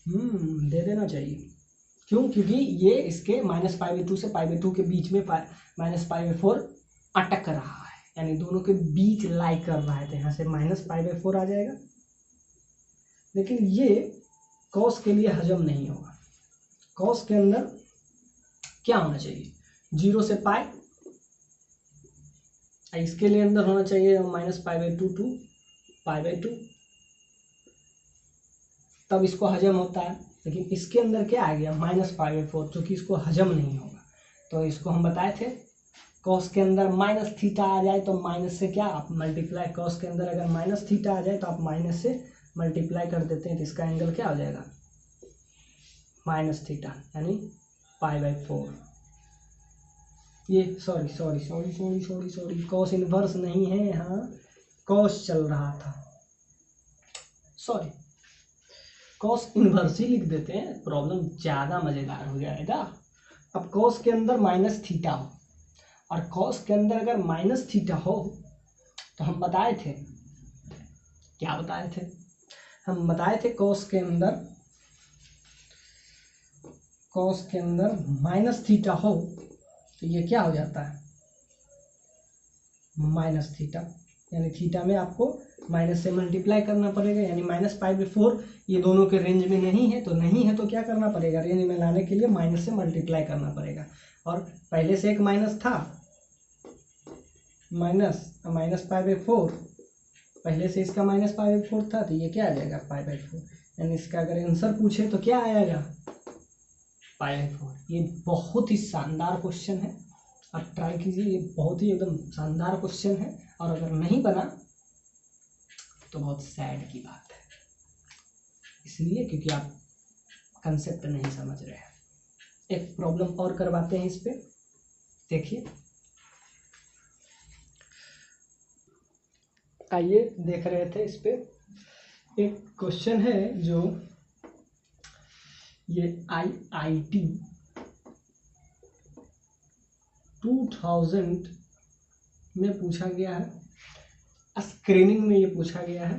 दे देना चाहिए। क्यों, क्योंकि ये इसके -π/2 से π/2 के बीच में -π/4 अटक रहा है, यानी दोनों के बीच लाई कर रहा है, तो यहाँ से -π/4 आ जाएगा। लेकिन ये कॉस के लिए हजम नहीं होगा। कॉस के अंदर क्या होना चाहिए 0 से π, इसके लिए अंदर होना चाहिए -π/2 to π/2, तब इसको हजम होता है। लेकिन इसके अंदर क्या आ गया -π/4, जो कि इसको हजम नहीं होगा। तो इसको हम बताए थे कॉस के अंदर -θ आ जाए तो माइनस से क्या आप मल्टीप्लाई, कॉस के अंदर अगर -θ आ जाए तो आप माइनस से मल्टीप्लाई कर देते हैं, तो इसका एंगल क्या हो जाएगा -θ, यानी π/4। ये सॉरी कॉस इनवर्स नहीं है, यहाँ कॉस चल रहा था, सॉरी कॉस इनवर्स ही लिख देते हैं, प्रॉब्लम ज़्यादा मज़ेदार हो जाएगा। अब कॉस के अंदर -θ हो, और कॉस के अंदर अगर -θ हो तो हम बताए थे, क्या बताए थे, हम बताए थे कॉस के अंदर -θ हो तो ये क्या हो जाता है -θ, यानी थीटा में आपको माइनस से मल्टीप्लाई करना पड़ेगा, यानी -π/4 ये दोनों के रेंज में नहीं है, तो क्या करना पड़ेगा, रेंज में लाने के लिए माइनस से मल्टीप्लाई करना पड़ेगा। और पहले से एक माइनस था, -π/4, पहले से इसका -π/4 था, तो ये क्या आ जाएगा π/4, एंड इसका अगर आंसर पूछे तो क्या आएगा, π/4। ये बहुत ही शानदार क्वेश्चन है, आप ट्राई कीजिए, ये बहुत ही एकदम शानदार क्वेश्चन है। और अगर नहीं बना तो बहुत सैड की बात है, इसलिए क्योंकि आप कंसेप्ट नहीं समझ रहे हैं। एक प्रॉब्लम और करवाते हैं इस पे, देखिए, आइए देख रहे थे इस पे एक क्वेश्चन है जो ये IIT 2000 में पूछा गया है, स्क्रीनिंग में ये पूछा गया है।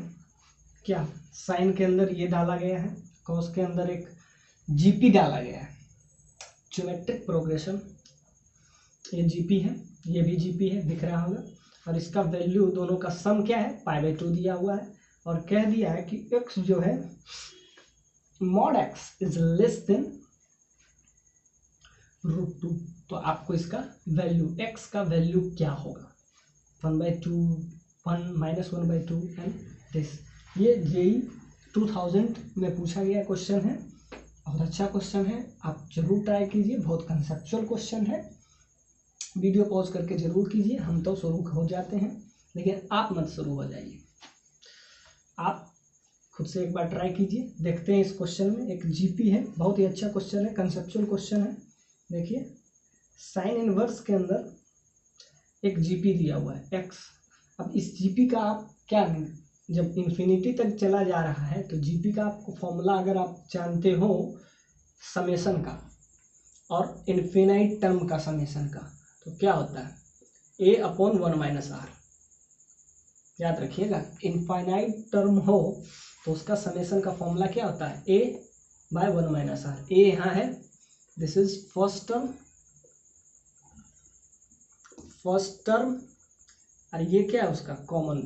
क्या साइन के अंदर ये डाला गया है, कॉस के अंदर एक जीपी डाला गया है, ज्योमेट्रिक प्रोग्रेशन, ये जीपी है, ये भी जीपी है, दिख रहा होगा। और इसका वैल्यू दोनों का सम क्या है, π/2 दिया हुआ है। और कह दिया है कि x जो है mod x is less than √2। तो आपको इसका वैल्यू x का वैल्यू क्या होगा, 1/2, 1 -1/2 एंड दिस। ये JEE 2000 में पूछा गया क्वेश्चन है, बहुत अच्छा क्वेश्चन है, आप जरूर ट्राई कीजिए, बहुत कंसेप्चुअल क्वेश्चन है। वीडियो पॉज करके जरूर कीजिए, हम तो शुरू हो जाते हैं, लेकिन आप मत शुरू हो जाइए, आप खुद से एक बार ट्राई कीजिए। देखते हैं इस क्वेश्चन में एक जीपी है, बहुत ही अच्छा क्वेश्चन है, कंसेप्चुअल क्वेश्चन है। देखिए साइन इनवर्स के अंदर एक जीपी दिया हुआ है x। अब इस जीपी का आप क्या, जब इन्फिनिटी तक चला जा रहा है तो जीपी का आपको फॉर्मूला अगर आप जानते हो समेशन का और इन्फिनाइट टर्म का समेशन का, तो क्या होता है a/1 - r। याद रखिएगा, इनफाइनाइट टर्म हो तो उसका समेशन का फॉर्मूला क्या होता है, a/1 - r। a यहाँ है, दिस इज फर्स्ट टर्म, और ये क्या है उसका कॉमन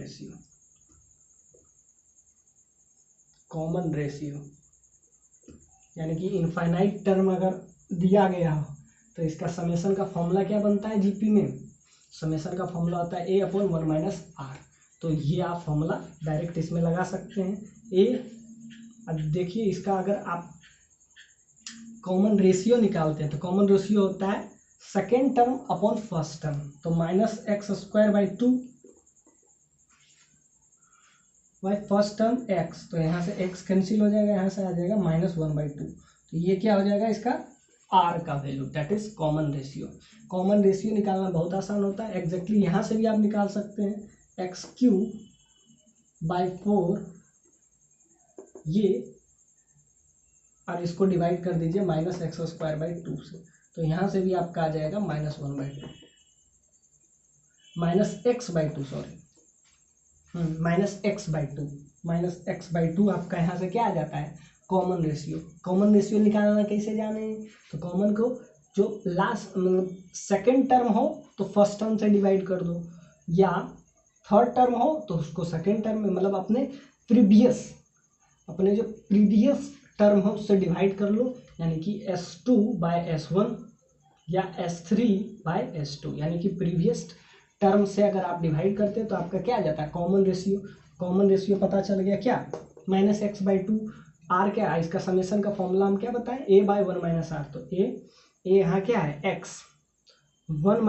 रेशियो, यानी कि इनफाइनाइट टर्म अगर दिया गया हो तो इसका समेशन का फॉर्मूला क्या बनता है जीपी में, समेशन का फॉर्मूला होता है a/1 - r। तो ये आप फॉर्मूला डायरेक्ट इसमें लगा सकते हैं a। अब देखिए इसका अगर आप कॉमन रेशियो निकालते हैं तो कॉमन रेशियो होता है second term upon first term, तो -x²/2 by first term x, तो यहाँ से x कैंसिल हो जाएगा, यहाँ से आ जाएगा -1/2। तो ये क्या हो जाएगा इसका r का value, that is common ratio. Common ratio निकालना बहुत आसान होता है, एग्जैक्टली यहाँ से भी आप निकाल सकते हैं, x³/4 ये, और इसको डिवाइड कर दीजिए -x²/2 से, तो यहाँ से भी आपका आ जाएगा -1/2, -x/2 सॉरी, -x/2 आपका यहाँ से क्या आ जाता है कॉमन रेशियो। कॉमन रेशियो निकालना कैसे जाने, तो कॉमन को जो लास्ट मतलब सेकेंड टर्म हो तो फर्स्ट टर्म से डिवाइड कर दो, या थर्ड टर्म हो तो उसको सेकेंड टर्म में मतलब अपने जो प्रीवियस टर्म हो उससे डिवाइड कर लो, यानी कि S2/S1 या S3/S2, यानी कि प्रीवियस टर्म से अगर आप डिवाइड करते हैं तो आपका क्या आ जाता है कॉमन रेशियो। कॉमन रेशियो पता चल गया क्या, -x/2, r क्या है, इसका समेशन का फॉर्मूला हम क्या बताएं a/1 - r। तो a यहाँ क्या है x, 1 -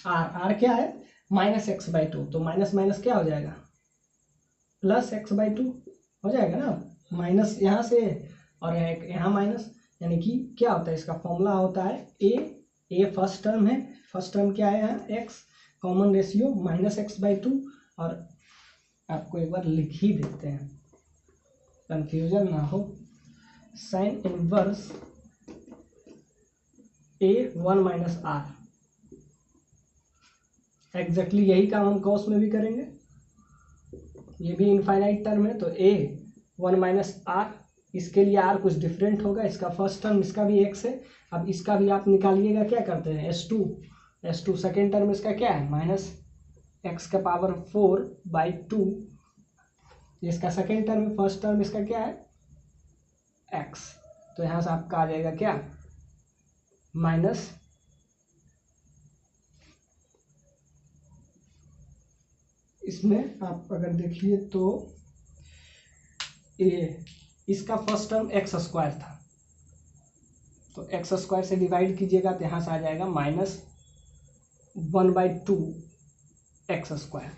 r क्या है -x/2, तो माइनस माइनस क्या हो जाएगा +x/2 हो जाएगा ना, माइनस यहाँ से और यहाँ माइनस, यानी कि क्या होता है इसका फॉर्मूला होता है a फर्स्ट टर्म है, फर्स्ट टर्म क्या है यहाँ x, कॉमन रेशियो -x/2। और आपको एक बार लिख ही देते हैं कंफ्यूजन ना हो, sine inverse a/1 - r, exactly यही काम हम कॉस में भी करेंगे, ये भी इनफाइनाइट टर्म है तो a/1 - r, इसके लिए r कुछ डिफरेंट होगा, इसका फर्स्ट टर्म इसका भी x है। अब इसका भी आप निकालिएगा, क्या करते हैं S2 सेकेंड टर्म इसका क्या है -x⁴/2, इसका सेकेंड टर्म है, फर्स्ट टर्म इसका क्या है x, तो यहाँ से आपका आ जाएगा क्या माइनस, इसमें आप अगर देखिए तो ये इसका फर्स्ट टर्म एक्स स्क्वायर था, तो एक्स स्क्वायर से डिवाइड कीजिएगा तो यहाँ से आ जाएगा -1/2 एक्स स्क्वायर,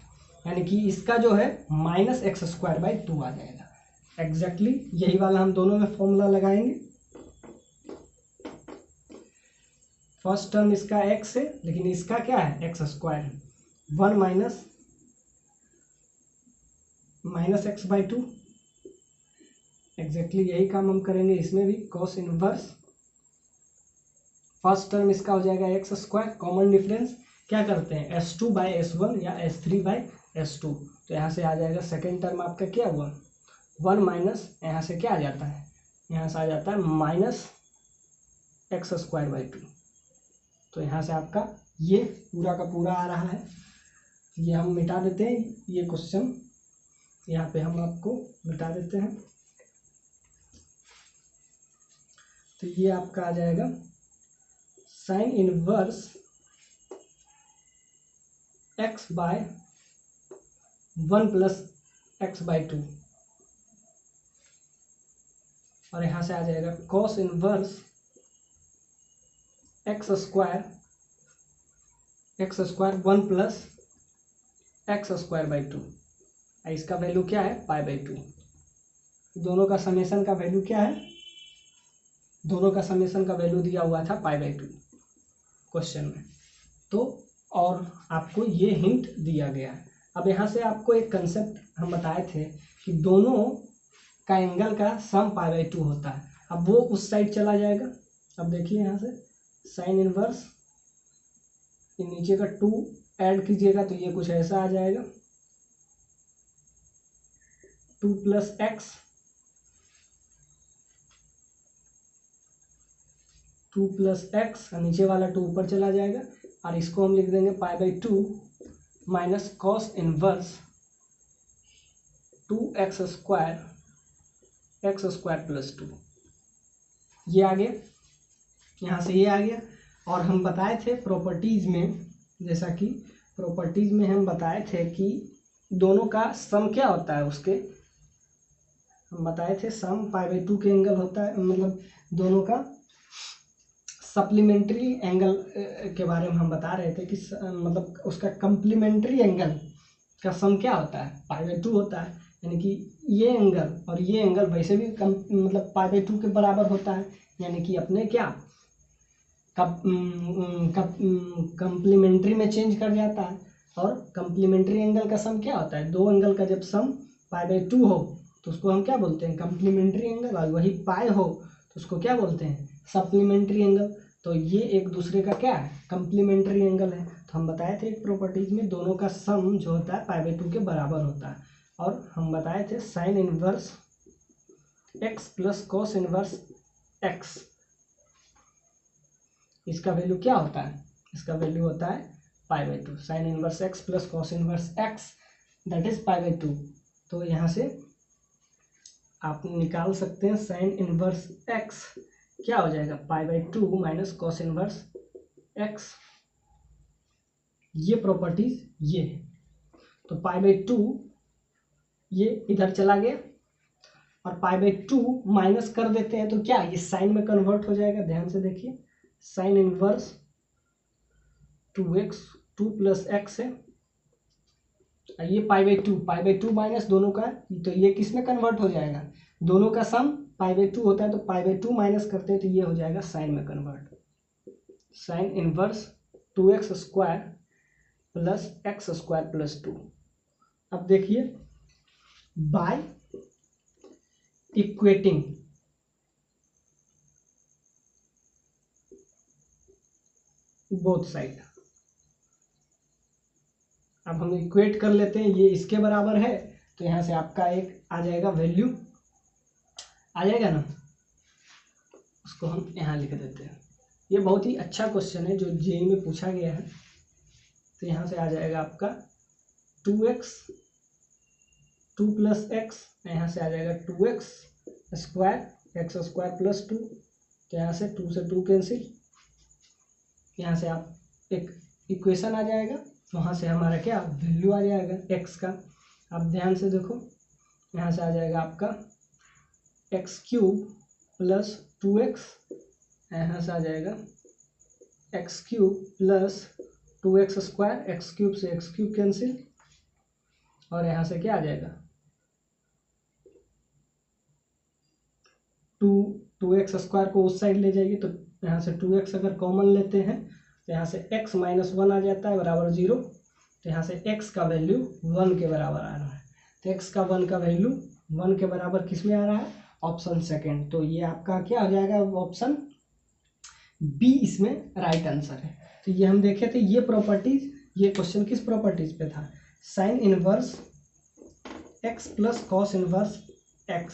यानी कि इसका जो है -x²/2 आ जाएगा। एग्जैक्टली यही वाला हम दोनों में फॉर्मूला लगाएंगे। फर्स्ट टर्म इसका x है, लेकिन इसका क्या है x² है, 1 माइनस x/2। एग्जैक्टली यही काम हम करेंगे इसमें भी। कॉस इनवर्स फर्स्ट टर्म इसका हो जाएगा x², कॉमन डिफरेंस क्या करते हैं S2/S1 या S3/S2, तो यहाँ से आ जाएगा सेकेंड टर्म आपका क्या हुआ 1 माइनस यहाँ से क्या आ जाता है, यहाँ से आ जाता है -x²/2। तो यहाँ से आपका ये पूरा का पूरा आ रहा है। ये हम मिटा देते हैं, ये क्वेश्चन यहाँ पे हम आपको मिटा देते हैं। तो ये आपका आ जाएगा साइन इनवर्स x/1 + x/2, और यहाँ से आ जाएगा कॉस इनवर्स x² 1 + x²/2। इसका वैल्यू क्या है π/2। दोनों का समेशन का वैल्यू क्या है, दोनों का समेशन का वैल्यू दिया हुआ था π/2 क्वेश्चन में। तो और आपको ये हिंट दिया गया है। अब यहाँ से आपको एक कंसेप्ट हम बताए थे कि दोनों का एंगल का सम π/2 होता है। अब वो उस साइड चला जाएगा। अब देखिए यहाँ से साइन इनवर्स नीचे का 2 ऐड कीजिएगा तो ये कुछ ऐसा आ जाएगा 2 + x 2 + x, नीचे वाला 2 ऊपर चला जाएगा, और इसको हम लिख देंगे π/2 माइनस कॉस इनवर्स 2x² + 2। ये आ गया, यहाँ से ये आ गया। और हम बताए थे प्रॉपर्टीज में, जैसा कि प्रॉपर्टीज में हम बताए थे कि दोनों का सम क्या होता है, उसके हम बताए थे सम π/2 के एंगल होता है, मतलब दोनों का सप्लीमेंट्री एंगल के बारे में हम बता रहे थे कि मतलब उसका कम्प्लीमेंट्री एंगल का सम क्या होता है π/2 होता है। यानी कि ये एंगल और ये एंगल वैसे भी मतलब π/2 के बराबर होता है, यानी कि अपने क्या कम्प्लीमेंट्री में चेंज कर जाता है। और कम्प्लीमेंट्री एंगल का सम क्या होता है, दो एंगल का जब सम π/2 हो तो उसको हम क्या बोलते हैं कम्प्लीमेंट्री एंगल, और वही पाई हो तो उसको क्या बोलते हैं सप्लीमेंट्री एंगल। तो ये एक दूसरे का क्या है कम्प्लीमेंट्री एंगल है। तो हम बताए थे एक प्रॉपर्टीज में दोनों का सम जो होता है π/2 के बराबर होता है। और हम बताए थे sine inverse x + cos inverse x, इसका वैल्यू क्या होता है, इसका वैल्यू होता है π/2। Sine inverse x + cos inverse x that is π/2। तो यहाँ से आप निकाल सकते हैं साइन इनवर्स x क्या हो जाएगा π/2 माइनस कॉस इनवर्स x। ये प्रॉपर्टीज ये है। तो π/2 ये इधर चला गया, और π/2 माइनस कर देते हैं तो क्या ये साइन में कन्वर्ट हो जाएगा। ध्यान से देखिए साइन इनवर्स 2x 2 + x है, ये π/2 माइनस दोनों का, तो ये किस में कन्वर्ट हो जाएगा, दोनों का सम π/2 होता है तो π/2 माइनस करते हैं तो ये हो जाएगा साइन में convert. Sine inverse 2x² + x² + 2। अब देखिए बाय इक्वेटिंग बोथ साइड, अब हम इक्वेट कर लेते हैं, ये इसके बराबर है तो यहाँ से आपका एक आ जाएगा वैल्यू आ जाएगा ना, उसको हम यहाँ लिख देते हैं। ये बहुत ही अच्छा क्वेश्चन है जो जेईई में पूछा गया है। तो यहाँ से आ जाएगा आपका 2x 2 + x, यहाँ से आ जाएगा 2x² x² + 2। तो यहाँ से 2 से 2 कैंसिल, यहाँ से आप एक इक्वेशन आ जाएगा, वहाँ से हमारा क्या वैल्यू आ जाएगा x का। आप ध्यान से देखो यहाँ से आ जाएगा आपका एक्स क्यूब प्लस 2x, यहाँ से आ जाएगा x cube plus 2x square, x cube से एक्स क्यूब कैंसिल, और यहाँ से क्या आ जाएगा 2x स्क्वायर को उस साइड ले जाइए, तो यहाँ से 2x अगर कॉमन लेते हैं तो यहाँ से x माइनस 1 आ जाता है बराबर 0, तो यहाँ से x का वैल्यू 1 के बराबर आ रहा है। तो x का 1 का वैल्यू 1 के बराबर किस में आ रहा है, ऑप्शन सेकंड। तो ये आपका क्या हो जाएगा, ऑप्शन बी इसमें राइट आंसर है। तो ये हम देखे थे, ये प्रॉपर्टीज, ये क्वेश्चन किस प्रॉपर्टीज पे था, sign inverse x plus cos inverse x,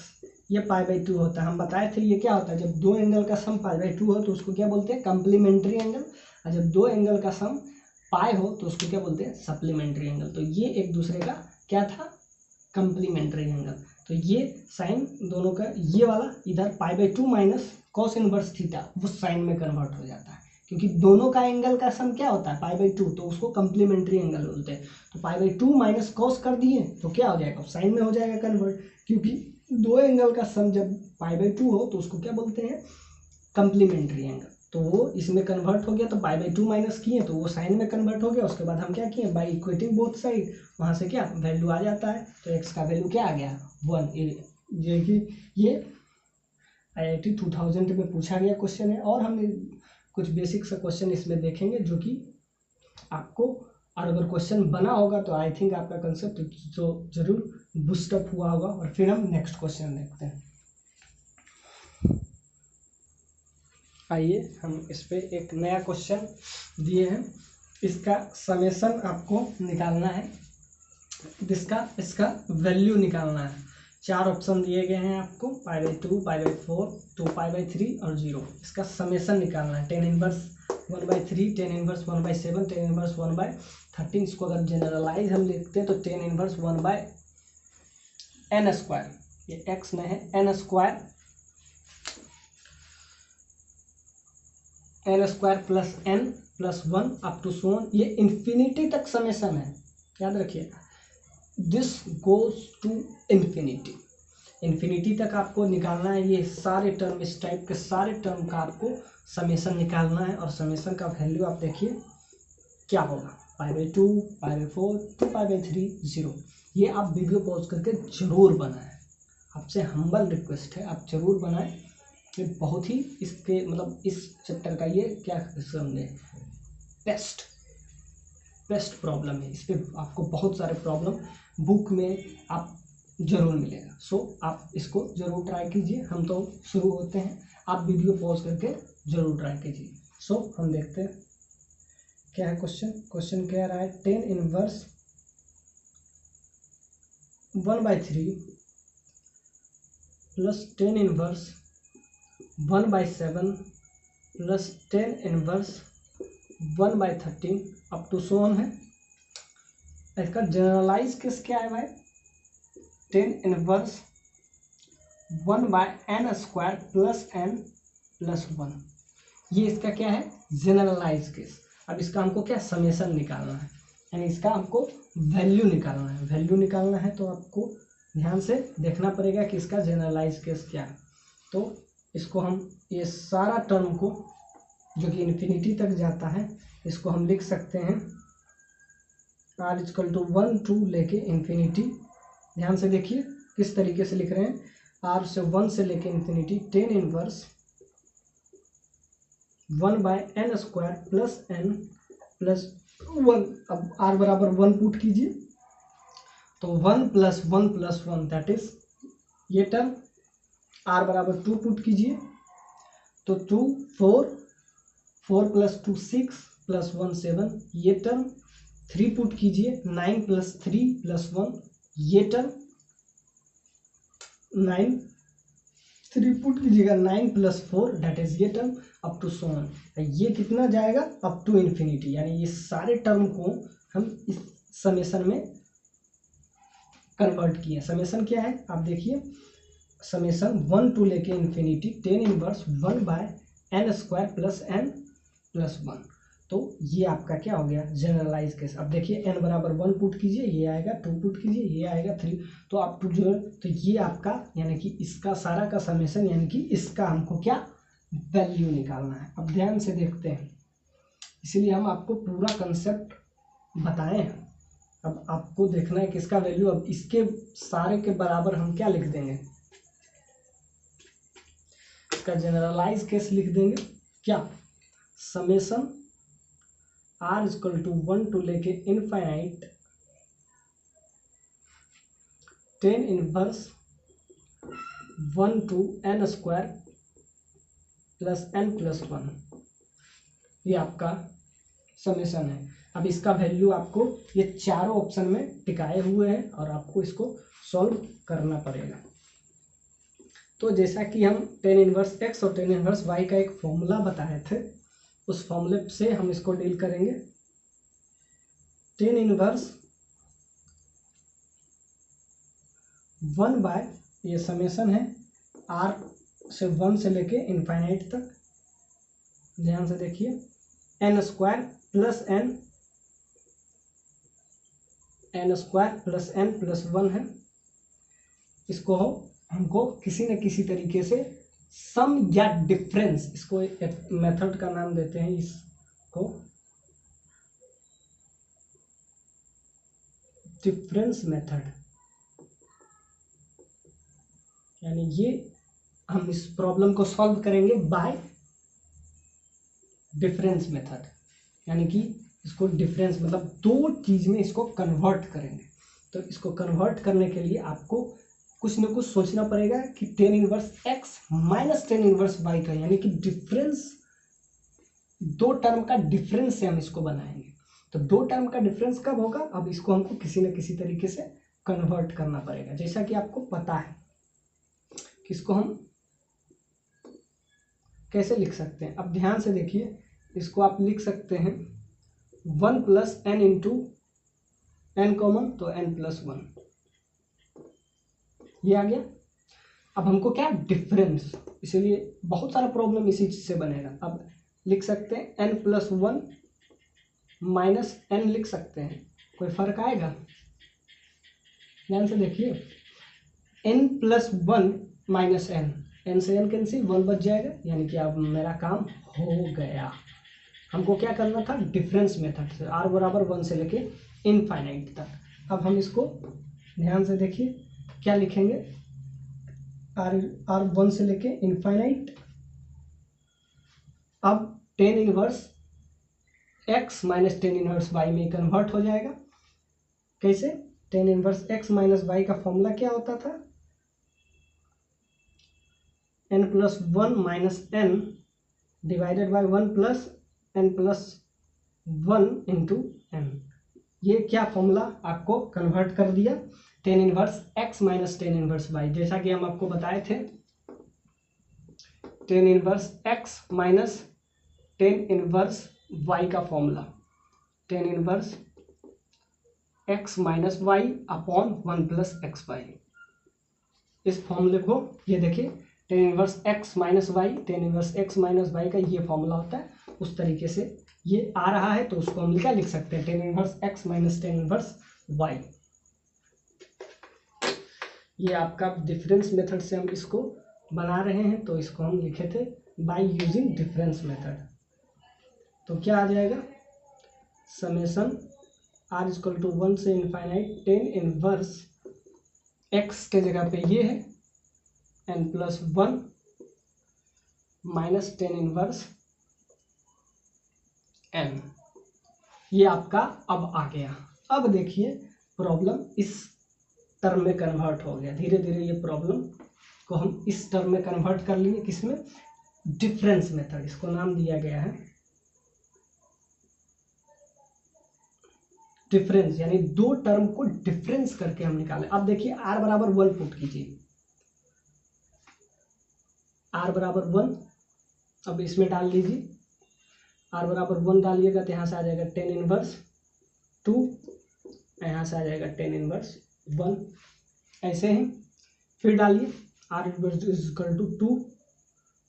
ये π/2 होता है। हम बताए थे ये क्या होता है, जब दो एंगल का सम π/2 हो तो उसको क्या बोलते हैं, कम्प्लीमेंट्री एंगल, और जब दो एंगल का सम पाई हो तो उसको क्या बोलते हैं, सप्लीमेंट्री एंगल। तो ये एक दूसरे का क्या था, कम्प्लीमेंट्री एंगल। तो ये साइन दोनों का, ये वाला इधर π/2 माइनस कॉस इनवर्स थीटा वो साइन में कन्वर्ट हो जाता है, क्योंकि दोनों का एंगल का सम क्या होता है π/2, तो उसको कम्प्लीमेंट्री एंगल बोलते हैं। तो π/2 माइनस कॉस कर दिए तो क्या हो जाएगा, साइन में हो जाएगा कन्वर्ट, क्योंकि दो एंगल का सम जब π/2 हो तो उसको क्या बोलते हैं, कम्प्लीमेंट्री एंगल। तो वो इसमें कन्वर्ट हो गया, तो π/2 माइनस किए तो वो साइन में कन्वर्ट हो गया। उसके बाद हम क्या किए, बाई इक्वेटिंग बोथ साइड, वहाँ से क्या वैल्यू आ जाता है, तो x का वैल्यू क्या आ गया 1। ये कि ये IIT 2000 में पूछा गया क्वेश्चन है, और हम कुछ बेसिक सा क्वेश्चन इसमें देखेंगे जो कि आपको, और अगर क्वेश्चन बना होगा तो आई थिंक आपका कंसेप्ट जो जरूर बूस्टअप हुआ होगा। और फिर हम नेक्स्ट क्वेश्चन देखते हैं। आइए हम इस पे एक नया क्वेश्चन दिए हैं, इसका समेशन आपको निकालना है, इसका वैल्यू निकालना है। 4 ऑप्शन दिए गए हैं आपको, π/2, π/4, 2π/3 और 0। इसका समेशन निकालना है, tan inverse 1/3, tan inverse 1/7, tan inverse 1/13। इसको अगर जनरलाइज हम लिखते हैं तो tan इनवर्स 1/n स्क्वायर, ये x में है n square plus n plus 1 up to so on, ये इन्फिनिटी तक समेशन है, याद रखिएगा। This goes to infinity, infinity तक आपको निकालना है। ये सारे टर्म, इस टाइप के सारे टर्म का आपको समेशन निकालना है, और समेशन का वैल्यू आप देखिए क्या होगा, π/2, π/4, 2π/3, 0। ये आप वीडियो पॉज करके जरूर बनाएं, आपसे हम्बल रिक्वेस्ट है, आप जरूर बनाएं। ये बहुत ही इसके मतलब इस चैप्टर का ये क्या समझे, बेस्ट प्रॉब्लम है। इस पर आपको बहुत सारे प्रॉब्लम बुक में आप जरूर मिलेगा। सो आप इसको जरूर ट्राई कीजिए। हम तो शुरू होते हैं, आप वीडियो पॉज करके जरूर ट्राई कीजिए। सो हम देखते हैं क्या है क्वेश्चन कह रहा है, tan inverse 1/3 plus tan inverse 1/7 plus tan inverse 1/13 up to so on है। इसका जनरलाइज केस क्या है भाई, tan inverse 1/n square plus n plus 1, ये इसका क्या है, जनरलाइज केस। अब इसका हमको क्या समेशन निकालना है, यानी इसका हमको वैल्यू निकालना है। वैल्यू निकालना है तो आपको ध्यान से देखना पड़ेगा कि इसका जनरलाइज केस क्या है। तो इसको हम, ये सारा टर्म को जो कि इन्फिनिटी तक जाता है, इसको हम लिख सकते हैं r = 1 to लेके इन्फिनिटी। ध्यान से देखिए किस तरीके से लिख रहे हैं, r से 1 से लेके infinity, tan inverse 1/n square plus n plus 1। अब r बराबर 1 पुट कीजिए, तो 1 + 1 + 1 दैट इज ये टर्म। r बराबर 2 पुट कीजिए, तो 2 4 4 + 2 6 + 1 7 ये टर्म। 3 पुट कीजिए, 9 + 3 + 1 ये टर्म। 9 3 पुट कीजिएगा, 9 + 4 दैट इज ये term up to so on. ये कितना जाएगा, अप टू इन्फिनिटी, यानी ये सारे टर्म को हम इस समेशन में कन्वर्ट किए। समेशन क्या है आप देखिए, समेशन 1 to लेके infinity tan inverse 1/n square plus n plus 1। तो ये आपका क्या हो गया, जनरलाइज केस। अब देखिए n बराबर 1 पुट कीजिए, ये आएगा 2 पुट कीजिए, ये आएगा 3, तो आप जो, तो ये आपका यानी कि इसका सारा का समेशन, यानी कि इसका हमको क्या वैल्यू निकालना है। अब ध्यान से देखते हैं, इसीलिए हम आपको पूरा कंसेप्ट बताए हैं। अब आपको देखना है किसका वैल्यू। अब इसके सारे के बराबर हम क्या लिख देंगे, इसका जनरलाइज केस लिख देंगे क्या, summation r equal to 1 to लेके infinite tan inverse 1 to n square plus n+1, ये आपका समेशन है। अब इसका वैल्यू आपको ये चारों ऑप्शन में टिकाए हुए हैं और आपको इसको सॉल्व करना पड़ेगा। तो जैसा कि हम टेन इनवर्स x और टेन इनवर्स y का एक फॉर्मूला बताए थे, उस फॉर्मूले से हम इसको डील करेंगे। टेन इनवर्स 1 बाय, ये समेशन है r से 1 से लेके इनफाइनाइट तक, ध्यान से देखिए, n स्क्वायर प्लस n+n+1 है। इसको हमको किसी न किसी तरीके से सम या डिफरेंस, इसको एक मेथड का नाम देते हैं, इसको डिफरेंस मेथड, यानी ये हम इस प्रॉब्लम को सॉल्व करेंगे बाय डिफरेंस मेथड, यानी कि इसको डिफरेंस मतलब दो चीज में इसको कन्वर्ट करेंगे। तो इसको कन्वर्ट करने के लिए आपको कुछ न कुछ सोचना पड़ेगा कि ten inverse x minus tan inverse y का, यानी कि डिफरेंस, दो टर्म का डिफरेंस से हम इसको बनाएंगे। तो दो टर्म का डिफरेंस कब होगा, अब इसको हमको किसी न किसी तरीके से कन्वर्ट करना पड़ेगा। जैसा कि आपको पता है कि इसको हम कैसे लिख सकते हैं। अब ध्यान से देखिए, इसको आप लिख सकते हैं 1 plus n into n common, तो n+1, ये आ गया। अब हमको क्या, डिफरेंस, इसीलिए बहुत सारा प्रॉब्लम इसी चीज से बनेगा। अब लिख सकते हैं n+1 माइनस n लिख सकते हैं, कोई फर्क आएगा, ध्यान से देखिए, n+1 माइनस n से n कैंसिल, 1 बच जाएगा, यानी कि अब मेरा काम हो गया। हमको क्या करना था, डिफरेंस मेथड से, r बराबर 1 से लेके इनफाइनाइट तक। अब हम इसको ध्यान से देखिए क्या लिखेंगे, r 1 से लेके इनफाइनाइट। अब ten inverse x minus tan inverse y में कन्वर्ट हो जाएगा। कैसे, ten inverse x minus y का फॉर्मूला क्या होता था, n+1 minus n divided by 1 plus n+1 into n। ये क्या फॉर्मूला आपको कन्वर्ट कर दिया ten inverse x minus tan inverse y। जैसा कि हम आपको बताए थे, ten inverse x minus tan inverse y का formula, ten inverse x minus y upon 1 plus x y. इस फॉर्मूले को, ये देखिए, tan inverse x minus y, tan inverse x minus y का ये फॉर्मूला होता है। उस तरीके से ये आ रहा है, तो उसको हम क्या लिख सकते हैं, tan inverse x minus tan inverse y। ये आपका डिफरेंस मेथड से हम इसको बना रहे हैं, तो इसको हम लिखे थे बाय यूजिंग डिफरेंस मेथड। तो क्या आ जाएगा, समेशन r इक्वल टू 1 से इनफाइनाइट टेन इनवर्स x के जगह पे ये है n+1 minus tan inverse n, ये आपका अब आ गया। अब देखिए प्रॉब्लम इस टर्म में कन्वर्ट हो गया, धीरे धीरे ये प्रॉब्लम को हम इस टर्म में कन्वर्ट कर लेंगे, किसमें, डिफरेंस मेथड, इसको नाम दिया गया है डिफरेंस, यानी दो टर्म को डिफरेंस करके हम निकालें। अब देखिए r बराबर 1 पुट कीजिए, r बराबर 1, अब इसमें डाल लीजिए, r बराबर 1 डालिएगा तो यहाँ से आ जाएगा टेन इनवर्स 2, यहाँ से आ जाएगा टेन इनवर्स 1, ऐसे ही फिर डालिए r इक्वल टू 2,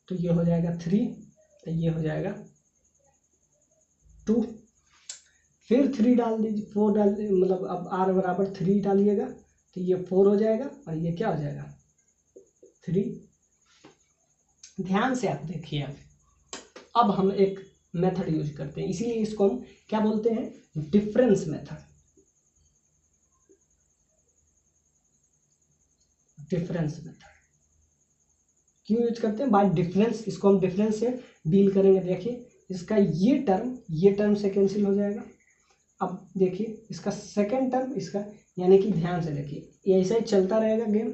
तो ये हो जाएगा 3, तो ये हो जाएगा 2, फिर 3 डाल दीजिए, 4 डाल, मतलब अब r बराबर 3 डालिएगा तो ये 4 हो जाएगा और ये क्या हो जाएगा 3। ध्यान से आप देखिए। अब हम एक मेथड यूज करते हैं, इसीलिए इसको हम क्या बोलते हैं, डिफरेंस मेथड। डिफरेंस मेथड क्यों यूज करते हैं, बाय डिफरेंस। इसको हम डिफरेंस से डील करेंगे। देखिए इसका ये टर्म से कैंसिल हो जाएगा। अब देखिए इसका सेकंड टर्म, इसका, यानी कि ध्यान से देखिए ये ऐसा ही चलता रहेगा गेम।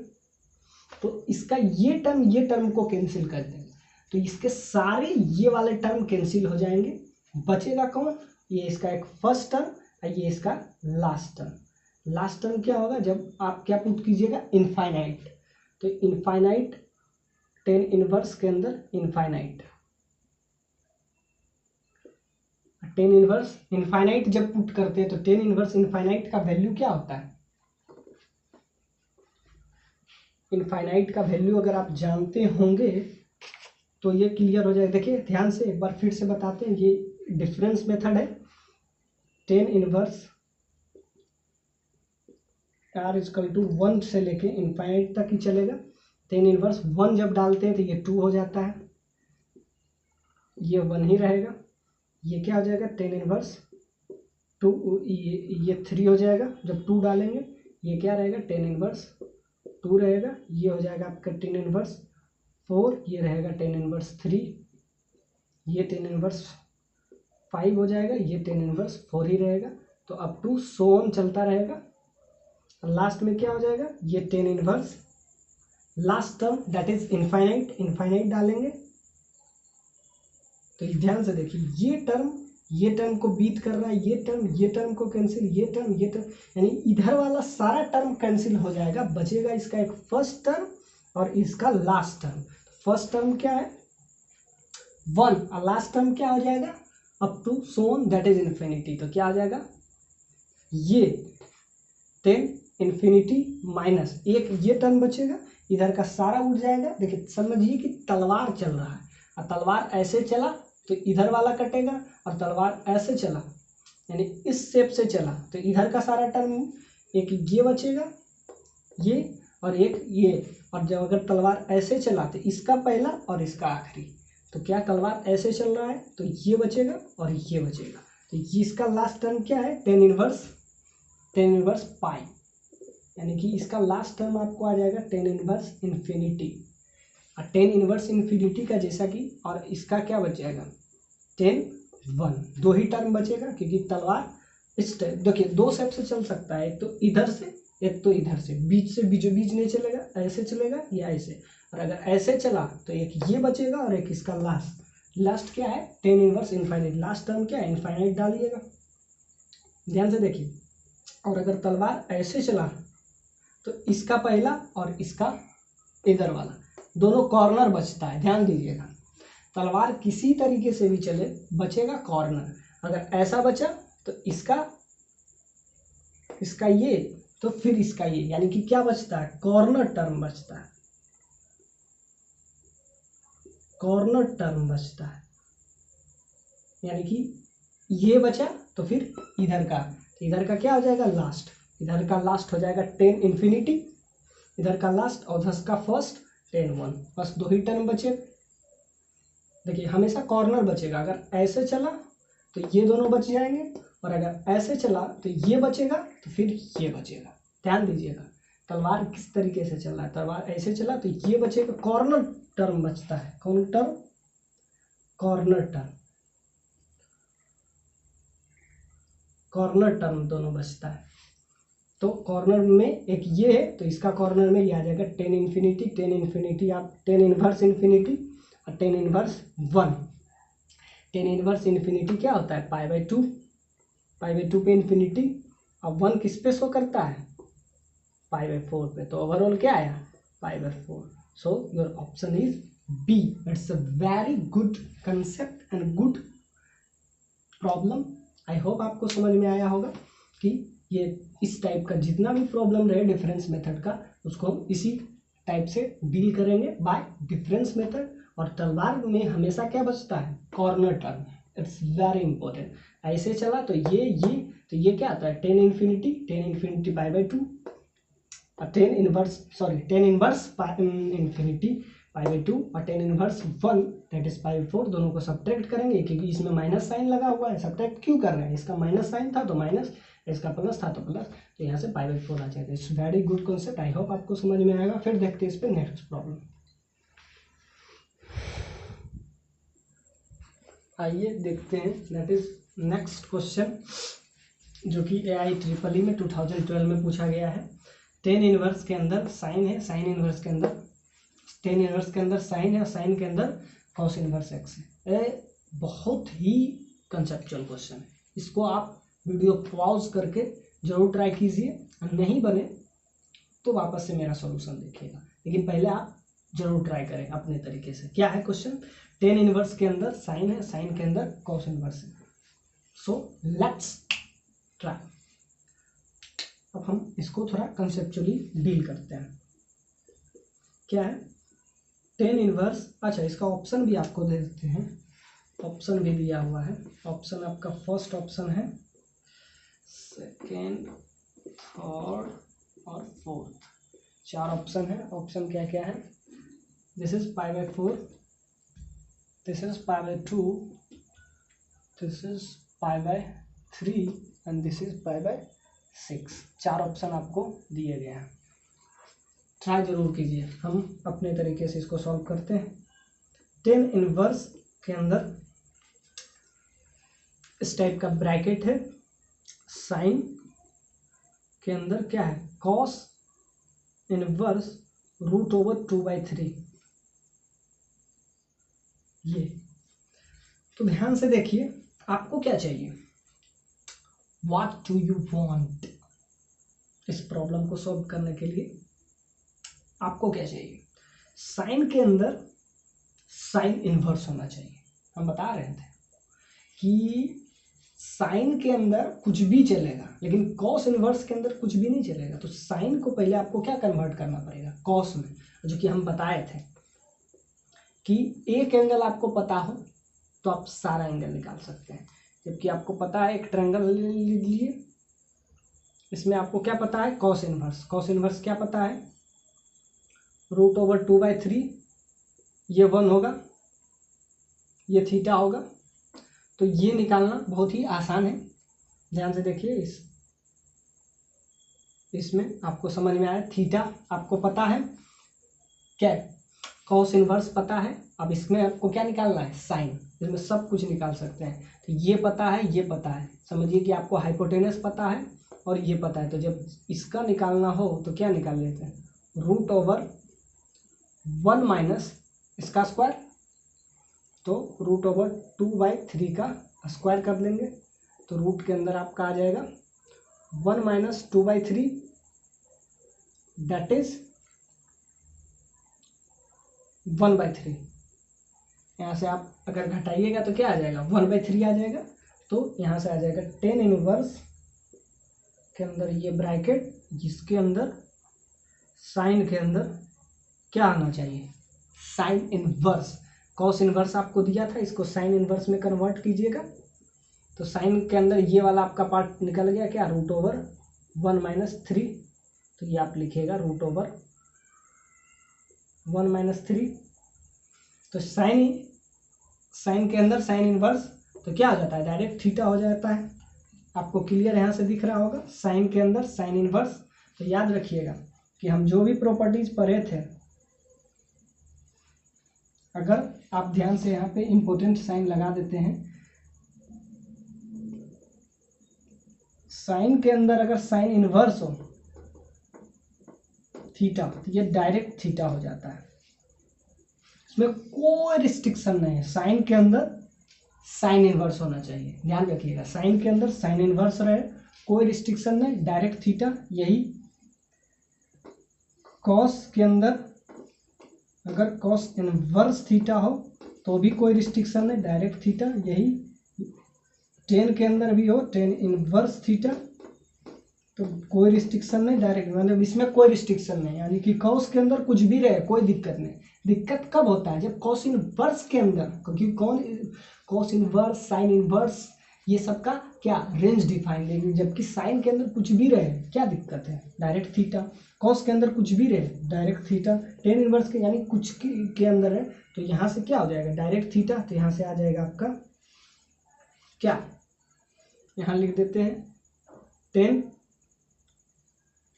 तो इसका ये टर्म को कैंसिल कर देंगे तो इसके सारे ये वाले टर्म कैंसिल हो जाएंगे। बचेगा कौन, ये इसका एक फर्स्ट टर्म और ये इसका लास्ट टर्म। लास्ट टर्म क्या होगा, जब आप क्या पुट कीजिएगा, इनफाइनाइट। तो इनफाइनाइट टेन इनवर्स के अंदर इनफाइनाइट, टेन इनवर्स इनफाइनाइट जब पुट करते हैं तो टेन इनवर्स इनफाइनाइट का वैल्यू क्या होता है, इनफाइनाइट का वैल्यू अगर आप जानते होंगे तो ये क्लियर हो जाएगा। देखिए ध्यान से एक बार फिर से बताते हैं, ये डिफरेंस मेथड है। Tan inverse r equal to 1 से लेके इनफाइनाइट तक ही चलेगा। टेन इनवर्स 1 जब डालते हैं तो ये 2 हो जाता है, ये 1 ही रहेगा। ये क्या हो जाएगा, टेन इनवर्स 2, ये 3 हो जाएगा जब 2 डालेंगे। ये क्या रहेगा, टेन इनवर्स 2 रहेगा। ये हो जाएगा आपका टेन इनवर्स 4, ये रहेगा टेन इनवर्स 3, ये टेन इनवर्स 5 हो जाएगा, ये टेन इनवर्स 4 ही रहेगा। तो अप टू सो ऑन चलता रहेगा। लास्ट में क्या हो जाएगा, ये tan inverse last term that is infinite डालेंगे। तो ध्यान से देखिए ये टर्म को बीट कर रहा है, ये टर्म को कैंसिल, ये टर्म, यानी इधर वाला सारा टर्म कैंसिल हो जाएगा। बचेगा इसका एक फर्स्ट टर्म और इसका लास्ट टर्म। फर्स्ट टर्म क्या है 1 और लास्ट टर्म क्या हो जाएगा up to so on that is infinity. तो क्या आ जाएगा, ये 10 इन्फिनिटी माइनस एक ये टर्म बचेगा, इधर का सारा उड़ जाएगा। देखिए समझिए कि तलवार चल रहा है और तलवार ऐसे चला तो इधर वाला कटेगा, और तलवार ऐसे चला यानी इस शेप से चला तो इधर का सारा टर्म, एक ये बचेगा ये और एक ये। और जब अगर तलवार ऐसे चला तो इसका पहला और इसका आखिरी। तो क्या तलवार ऐसे चल रहा है तो ये बचेगा और ये बचेगा। तो ये इसका लास्ट टर्म क्या है, टेन इनवर्स पाई, यानी कि इसका लास्ट टर्म आपको आ जाएगा टेन इनवर्स इन्फिनिटी। और टेन इनवर्स इन्फिनिटी का जैसा कि, और इसका क्या बच जाएगा 10 1, 2 ही टर्म बचेगा क्योंकि तलवार इस टाइप, देखिए 2 शेप से चल सकता है, एक तो इधर से एक तो इधर से, बीच से बीचों बीच नहीं चलेगा, ऐसे चलेगा या ऐसे। और अगर ऐसे चला तो एक ये बचेगा और एक इसका लास्ट क्या है tan inverse infinite. Last term क्या है इनफाइनाइट डालिएगा, ध्यान से देखिए। और अगर तलवार ऐसे चला तो इसका पहला और इसका इधर वाला दोनों कॉर्नर बचता है, ध्यान दीजिएगा। तलवार किसी तरीके से भी चले बचेगा कॉर्नर। अगर ऐसा बचा तो इसका ये तो फिर इसका ये, यानी कि क्या बचता है कॉर्नर टर्म बचता है, कॉर्नर टर्म बचता है। यानी कि ये बचा तो फिर इधर का क्या हो जाएगा लास्ट, इधर का लास्ट हो जाएगा 10 इन्फिनिटी, इधर का लास्ट और उधर का फर्स्ट 10 1। बस 2 ही टर्म बचे। देखिए हमेशा कॉर्नर बचेगा, अगर ऐसे चला तो ये दोनों बच जाएंगे, और अगर ऐसे चला तो ये बचेगा तो फिर ये बचेगा। ध्यान दीजिएगा तलवार किस तरीके से चल रहा है, तलवार ऐसे चला तो ये बचेगा, कॉर्नर टर्म बचता है। कौन टर्म, कॉर्नर टर्म दोनों बचता है। तो कॉर्नर में एक ये है तो इसका कॉर्नर में ये आ जाएगा 10 इन्फिनिटी आप 10 इनवर्स इन्फिनिटी और 10 इनवर्स 1। 10 इनवर्स इन्फिनिटी क्या होता है पाई बाई टू पे इन्फिनिटी, अब 1 किस पे शो करता है पाई बाई 4 पे। तो ओवरऑल क्या आया pi by 4। So your option is B. It's a very good concept and good problem. I hope आपको समझ में आया होगा कि ये इस टाइप का जितना भी प्रॉब्लम रहे डिफरेंस मेथड का, उसको हम इसी टाइप से डील करेंगे बाय डिफरेंस मेथड। और तलवार में हमेशा क्या बचता है corner term. It's very important. ऐसे चला तो ये क्या आता है ten infinity pi by 2, tan inverse infinity pi by 2 और ten inverse 1 that is pi by 4, दोनों को सब्ट्रैक्ट करेंगे क्योंकि इसमें माइनस साइन लगा हुआ है। सब्ट्रैक्ट क्यों कर रहे हैं, इसका माइनस साइन था तो माइनस, इसका प्लस था तो प्लस, तो यहाँ से पाई बाई 4 आ जाएगा। It's very good concept, I hope आपको समझ में आएगा। फिर देखते हैं इस पर नेक्स्ट प्रॉब्लम। आइए देखते हैं, दैट इज नेक्स्ट क्वेश्चन जो कि AIEEE में 2012 में पूछा गया है। टेन इनवर्स के अंदर साइन है, साइन इनवर्स के अंदर टेन इनवर्स के अंदर साइन है, साइन के अंदर कॉस इनवर्स एक्स है। बहुत ही कंसेप्चुअल क्वेश्चन है, इसको आप वीडियो पॉज करके जरूर ट्राई कीजिए, नहीं बने तो वापस से मेरा सॉल्यूशन देखिएगा, लेकिन पहले आप जरूर ट्राई करें अपने तरीके से। क्या है क्वेश्चन, टेन इनवर्स के अंदर साइन है, साइन के अंदर कॉस इनवर्स है। So let's try. अब हम इसको थोड़ा कंसेप्चुअली डील करते हैं। क्या है टेन इनवर्स, अच्छा इसका ऑप्शन भी आपको दे देते हैं, ऑप्शन भी दिया हुआ है। ऑप्शन आपका फर्स्ट ऑप्शन है, सेकेंड, थर्ड और फोर्थ, 4 ऑप्शन है। ऑप्शन क्या क्या है, this is pi by 4, this is pi by 2, this is pi by 3 and this is pi by 6। 4 option आपको दिए गए हैं, ट्राई जरूर कीजिए। हम अपने तरीके से इसको सॉल्व करते हैं। टेन इनवर्स के अंदर इस टाइप का ब्रैकेट है, साइन के अंदर क्या है कॉस इनवर्स रूट ओवर 2/3। ये तो ध्यान से देखिए, आपको क्या चाहिए, व्हाट डू यू वांट। इस प्रॉब्लम को सॉल्व करने के लिए आपको क्या चाहिए, साइन के अंदर साइन इनवर्स होना चाहिए। हम बता रहे थे कि साइन के अंदर कुछ भी चलेगा, लेकिन कॉस इनवर्स के अंदर कुछ भी नहीं चलेगा। तो साइन को पहले आपको क्या कन्वर्ट करना पड़ेगा कॉस में, जो कि हम बताए थे कि एक एंगल आपको पता हो तो आप सारा एंगल निकाल सकते हैं। जबकि आपको पता है एक ट्रायंगल ले लीजिए, इसमें आपको क्या पता है कॉस इनवर्स। कॉस इनवर्स क्या पता है, रूट ओवर 2/3, ये 1 होगा, ये थीटा होगा। तो ये निकालना बहुत ही आसान है, ध्यान से देखिए। इसमें आपको समझ में आया, थीटा आपको पता है, क्या कॉस इनवर्स पता है। अब इसमें आपको क्या निकालना है साइन, इसमें सब कुछ निकाल सकते हैं। तो ये पता है, ये पता है, समझिए कि आपको हाइपोटेनस पता है और ये पता है। तो जब इसका निकालना हो तो क्या निकाल लेते हैं, रूट ओवर 1 माइनस इसका स्क्वायर, तो रूट ओवर 2/3 का स्क्वायर कर लेंगे। तो रूट के अंदर आपका आ जाएगा 1 माइनस 2/3 दैट इज 1/3। यहाँ से आप अगर घटाइएगा तो क्या आ जाएगा 1/3 आ जाएगा। तो यहाँ से आ जाएगा टेन इनवर्स के अंदर ये ब्रैकेट, जिसके अंदर साइन के अंदर क्या आना चाहिए साइन इनवर्स। कॉस इनवर्स आपको दिया था, इसको साइन इनवर्स में कन्वर्ट कीजिएगा। तो साइन के अंदर ये वाला आपका पार्ट निकल गया, क्या रूट ओवर 1 माइनस 3। तो ये आप लिखिएगा रूट ओवर 1 माइनस 3। तो साइन के अंदर साइन इनवर्स, तो क्या आ जाता है डायरेक्ट थीटा हो जाता है। आपको क्लियर यहाँ से दिख रहा होगा, साइन के अंदर साइन इनवर्स। तो याद रखिएगा कि हम जो भी प्रॉपर्टीज पढ़े थे, अगर आप ध्यान से यहाँ पे इम्पोर्टेंट साइन लगा देते हैं, साइन के अंदर अगर साइन इनवर्स हो थीटा, तो ये डायरेक्ट थीटा हो जाता है, इसमें कोई रिस्ट्रिक्शन नहीं है। साइन के अंदर साइन इनवर्स होना चाहिए, ध्यान रखिएगा, साइन के अंदर साइन इनवर्स रहे, कोई रिस्ट्रिक्शन नहीं, डायरेक्ट थीटा। यही कॉस के अंदर अगर कॉस इनवर्स थीटा हो तो भी कोई रिस्ट्रिक्शन नहीं, डायरेक्ट थीटा। यही टेन के अंदर भी हो टेन इनवर्स थीटा, तो कोई रिस्ट्रिक्शन नहीं, डायरेक्ट, मतलब इसमें कोई रिस्ट्रिक्शन नहीं। यानी कि कॉस के अंदर कुछ भी रहे कोई दिक्कत नहीं। दिक्कत कब होता है, जब कॉस इनवर्स के अंदर, क्योंकि कॉस इनवर्स साइन इनवर्स ये सबका क्या रेंज डिफाइन देगी, जबकि साइन के अंदर कुछ भी रहे क्या दिक्कत है, डायरेक्ट थीटा। कॉस के अंदर कुछ भी रहे डायरेक्ट थीटा। टेन इनवर्स के यानी कुछ के अंदर है तो यहाँ से क्या हो जाएगा डायरेक्ट थीटा, तो यहाँ से आ जाएगा आपका क्या, यहाँ लिख देते हैं 10,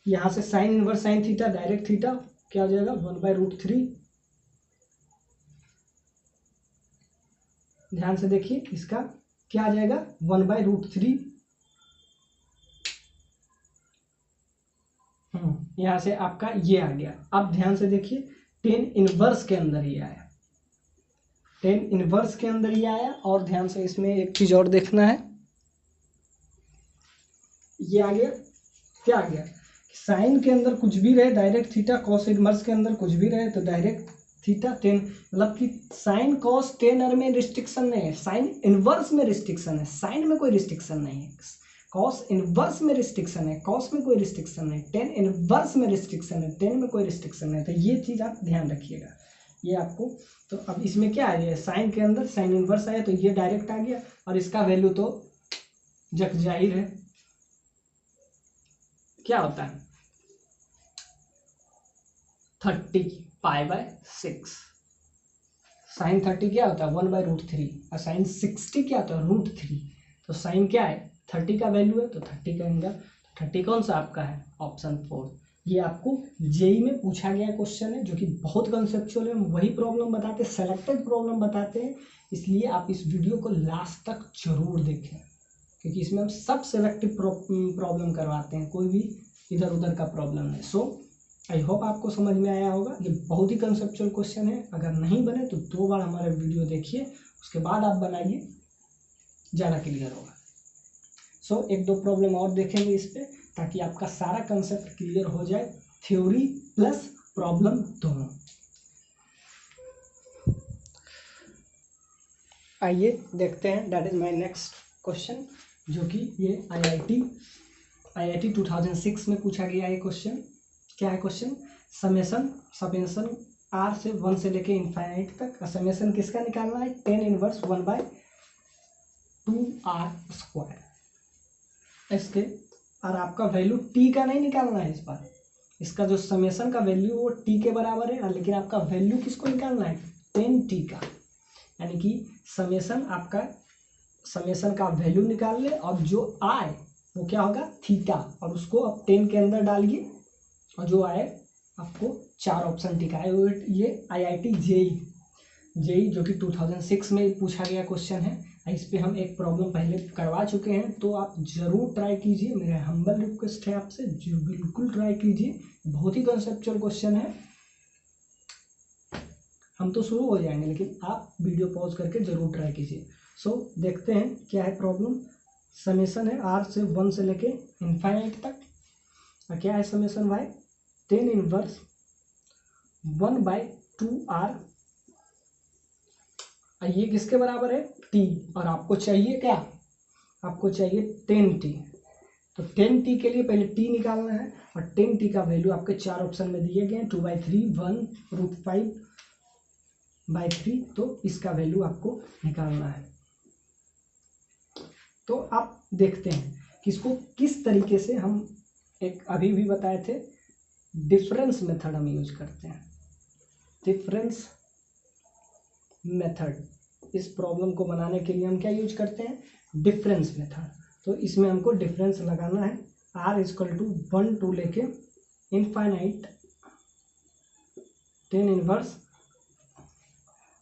यहाँ से sine inverse sine theta direct theta क्या हो जाएगा 1/√3। ध्यान से देखिए इसका क्या आ जाएगा 1/√3। यहाँ से आपका ये आ गया। अब ध्यान से देखिए 10 इनवर्स के अंदर ये आया, 10 इनवर्स के अंदर ये आया। और ध्यान से इसमें एक चीज और देखना है, ये आ गया क्या आ गया, साइन के अंदर कुछ भी रहे डायरेक्ट थीटा, कॉस इनवर्स के अंदर कुछ भी रहे तो डायरेक्ट थीटा। 10 मतलब कि साइन कॉस टेन में रिस्ट्रिक्शन नहीं है, साइन इनवर्स में रिस्ट्रिक्शन है, साइन में कोई रिस्ट्रिक्शन नहीं है। कॉस इनवर्स में रिस्ट्रिक्शन है, कॉस में कोई रिस्ट्रिक्शन नहीं, टेन इनवर्स में रिस्ट्रिक्शन है, टेन में कोई रिस्ट्रिक्शन नहीं। तो ये चीज़ आप ध्यान रखिएगा ये आपको। तो अब इसमें क्या आ गया, साइन के अंदर साइन इनवर्स आया तो ये डायरेक्ट आ गया, और इसका वैल्यू तो जग जाहिर है क्या होता है 30π/6। साइन 30 क्या होता है 1/√3, और साइन 60 क्या होता है √3। तो साइन क्या है 30 का वैल्यू है तो 30 का अंदर 30 कौन सा आपका है ऑप्शन 4। ये आपको जेई में पूछा गया क्वेश्चन है जो कि बहुत कंसेप्चुअल है, हम वही प्रॉब्लम बताते हैं, सेलेक्टेड प्रॉब्लम बताते हैं। इसलिए आप इस वीडियो को लास्ट तक जरूर देखें, क्योंकि इसमें हम सब सेलेक्टिव प्रॉब्लम करवाते हैं, कोई भी इधर उधर का प्रॉब्लम नहीं। सो आई होप आपको समझ में आया होगा। ये बहुत ही कंसेप्चुअल क्वेश्चन है, अगर नहीं बने तो 2 बार हमारा वीडियो देखिए, उसके बाद आप बनाइए, ज़्यादा क्लियर होगा। सो 1-2 प्रॉब्लम और देखेंगे इस पे, ताकि आपका सारा कंसेप्ट क्लियर हो जाए, थ्योरी प्लस प्रॉब्लम दोनों। आइए देखते हैं, that is my next question, जो कि ये IIT 2006 में पूछा गया है क्वेश्चन। क्या है क्वेश्चन, समेशन R से 1 से लेके इनफाइनाइट तक, समेशन किसका निकालना है 10 इनवर्स 1/2R²। इसके और आपका वैल्यू t का नहीं निकालना है इस बार, इसका जो समेशन का वैल्यू वो t के बराबर है, लेकिन आपका वैल्यू किसको निकालना है 10t का। यानी कि समेशन का वैल्यू निकाल ले, और जो आए वो क्या होगा थीटा, और उसको आप 10 के अंदर डालिए, और जो आए आपको 4 ऑप्शन दिखाए हुए। ये IIT जेई जो कि 2006 में पूछा गया क्वेश्चन है। इस पे हम एक प्रॉब्लम पहले करवा चुके हैं, तो आप जरूर ट्राई कीजिए, मेरा हम्बल रिक्वेस्ट है आपसे, जो बिल्कुल ट्राई कीजिए, बहुत ही कंसेप्चुअल क्वेश्चन है। हम तो शुरू हो जाएंगे, लेकिन आप वीडियो पॉज करके जरूर ट्राई कीजिए। सो देखते हैं क्या है प्रॉब्लम। समेशन है R से 1 से लेके इनफाइनाइट तक, और क्या है समेशन y 10 इनवर्स 1/2R, ये किसके बराबर है t, और आपको चाहिए क्या, आपको चाहिए 10t। तो 10t के लिए पहले t निकालना है, और 10t का वैल्यू आपके 4 ऑप्शन में दिए गए हैं 2/3 1√5/3, तो इसका वैल्यू आपको निकालना है। तो आप देखते हैं कि इसको किस तरीके से हम एक अभी भी बताए थे डिफरेंस मेथड हम यूज करते हैं। डिफरेंस मेथड, इस प्रॉब्लम को बनाने के लिए हम क्या यूज करते हैं डिफरेंस मेथड। तो इसमें हमको डिफरेंस लगाना है R = 1 to लेके इनफाइनाइट 10 इनवर्स।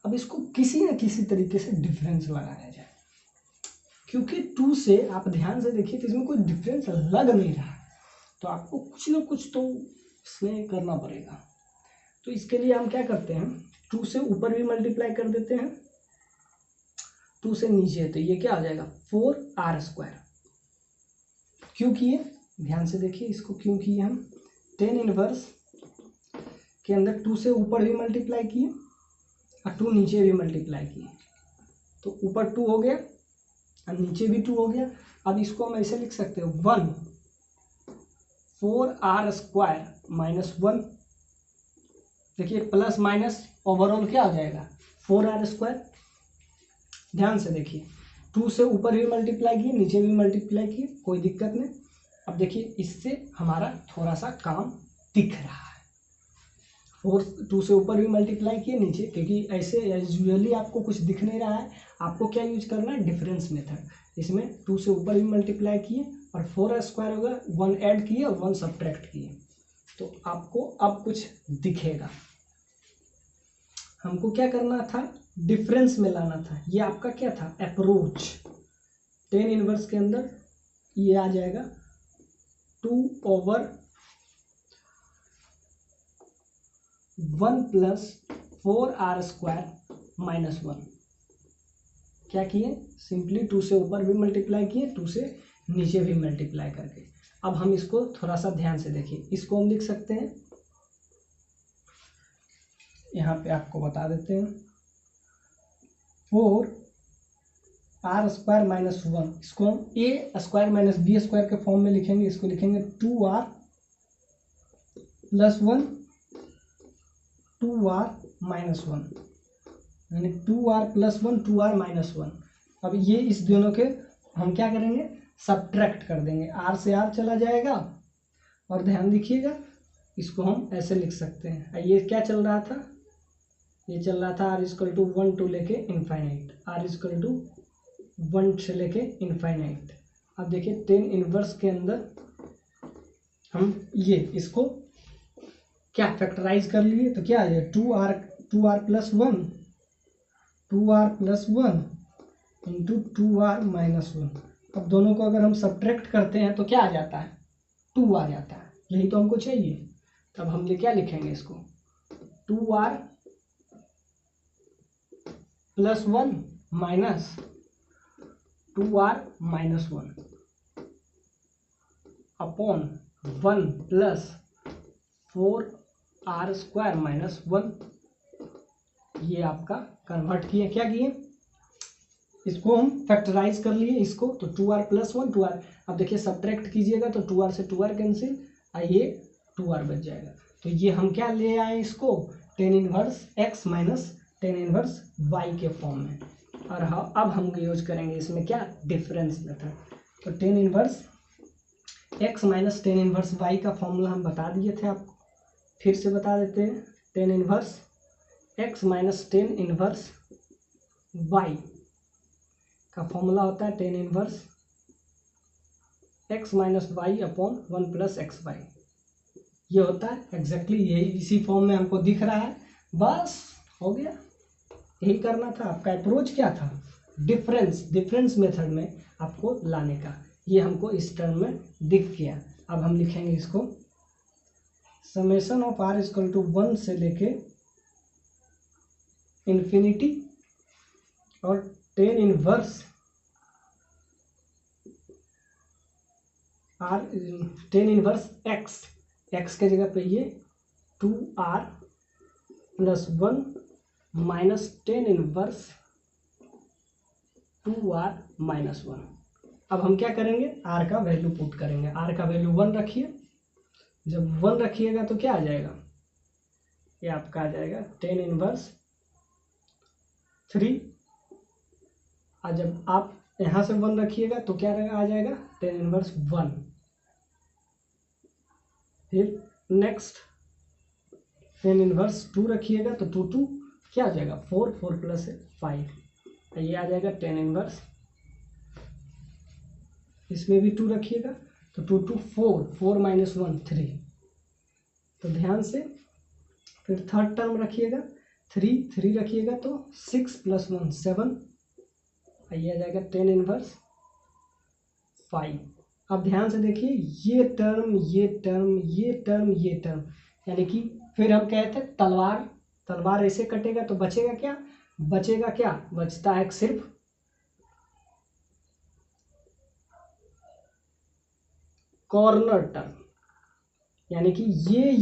अब इसको किसी न किसी तरीके से डिफरेंस लगाया जाए, क्योंकि 2 से आप ध्यान से देखिए तो इसमें कोई डिफरेंस लग नहीं रहा, तो आपको कुछ ना कुछ तो इसमें करना पड़ेगा। तो इसके लिए हम क्या करते हैं 2 से ऊपर भी मल्टीप्लाई कर देते हैं, 2 से नीचे, तो ये क्या हो जाएगा 4R²। क्यों किए ध्यान से देखिए, इसको क्यों किए हम 10 इनवर्स के अंदर 2 से ऊपर भी मल्टीप्लाई किए और 2 नीचे भी मल्टीप्लाई किए, तो ऊपर 2 हो गया और नीचे भी 2 हो गया। अब इसको हम ऐसे लिख सकते हैं 1 4R² - 1, देखिए प्लस माइनस ओवरऑल क्या हो जाएगा 4R²। ध्यान से देखिए 2 से ऊपर भी मल्टीप्लाई किए, नीचे भी मल्टीप्लाई किए, कोई दिक्कत नहीं। अब देखिए इससे हमारा थोड़ा सा काम दिख रहा है। 2 से ऊपर भी मल्टीप्लाई किए नीचे, क्योंकि ऐसे यूजुअली आपको कुछ दिख नहीं रहा है, आपको क्या यूज करना है, डिफरेंस मेथड। इसमें 2 से ऊपर भी मल्टीप्लाई किए और 4 स्क्वायर होगा, 1 ऐड किए और 1 सब्ट्रैक्ट किए, तो आपको अब कुछ दिखेगा। हमको क्या करना था, डिफरेंस में लाना था। ये आपका क्या था, अप्रोच। 10 इनवर्स के अंदर ये आ जाएगा 2/1 + 4r² - 1। क्या किए, सिंपली 2 से ऊपर भी मल्टीप्लाई किए, 2 से नीचे भी मल्टीप्लाई करके। अब हम इसको थोड़ा सा ध्यान से देखिए, इसको हम लिख सकते हैं, यहाँ पे आपको बता देते हैं, 4r² - 1। इसको हम a² - b² के फॉर्म में लिखेंगे। इसको लिखेंगे 2r + 1 2r - 1, यानी 2r + 1 2r - 1। अब ये इस दोनों के हम क्या करेंगे, सब्ट्रैक्ट कर देंगे। r से r चला जाएगा, और ध्यान दीजिएगा इसको हम ऐसे लिख सकते हैं। ये क्या चल रहा था, ये चल रहा था r = 1 to लेके इनफाइनाइट, r = 1 से लेके इनफाइनाइट। अब देखिए 10 इनवर्स के अंदर हम ये इसको क्या फैक्टराइज कर लिए, तो क्या आ जाए 2r + 1 2r + 1 × 2r - 1। अब दोनों को अगर हम सब्ट्रैक्ट करते हैं तो क्या आ जाता है, 2 आ जाता है। यही तो हमको चाहिए। तब हम क्या लिखेंगे इसको, 2r + 1 - 2r - 1 अपॉन 1 + 4r² - 1। ये आपका कन्वर्ट किए, क्या किए, इसको हम फैक्टराइज कर लिए इसको, तो 2r + 1 2r। अब देखिए सब्ट्रैक्ट कीजिएगा तो 2r से 2r कैंसिल, ये 2r बच जाएगा। तो ये हम क्या ले आए इसको, tan inverse x - tan inverse y के फॉर्म में। और अब हम यूज करेंगे इसमें क्या, डिफरेंस मेथड। तो tan inverse x - tan inverse y का फॉर्मूला हम बता दिए थे आपको, फिर से बता देते हैं। tan inverse x - tan inverse y का फॉर्मूला होता है tan inverse x - y upon 1 + xy। ये होता है एग्जैक्टली यही, इसी फॉर्म में हमको दिख रहा है, बस हो गया। यही करना था। आपका अप्रोच क्या था, डिफरेंस मेथड में आपको लाने का। ये हमको इस टर्म में दिख गया। अब हम लिखेंगे इसको, समेशन ऑफ r = 1 से लेके इन्फिनिटी और tan इनवर्स x के जगह पे ये 2r + 1 - tan इनवर्स 2r - 1। अब हम क्या करेंगे, r का वैल्यू पुट करेंगे। r का वैल्यू 1 रखिए, जब 1 रखिएगा तो क्या आ जाएगा, ये आपका आ जाएगा tan इनवर्स 3। और जब आप यहाँ से 1 रखिएगा तो क्या आ जाएगा, tan इनवर्स 1। फिर नेक्स्ट tan इनवर्स 2 रखिएगा तो 2 क्या आ जाएगा, 4 4 + 5, ये आ जाएगा tan इनवर्स। इसमें भी 2 रखिएगा तो 2 4 4 - 1 3। तो ध्यान से फिर थर्ड टर्म रखिएगा, 3 रखिएगा तो 6 + 1 7, ये आ जाएगा tan इनवर्स 5। अब ध्यान से देखिए, ये टर्म ये टर्म ये टर्म ये टर्म, यानी कि फिर हम कहते हैं तलवार ऐसे कटेगा तो बचेगा क्या, बचता है सिर्फ कॉर्नर टर्म, यानी कि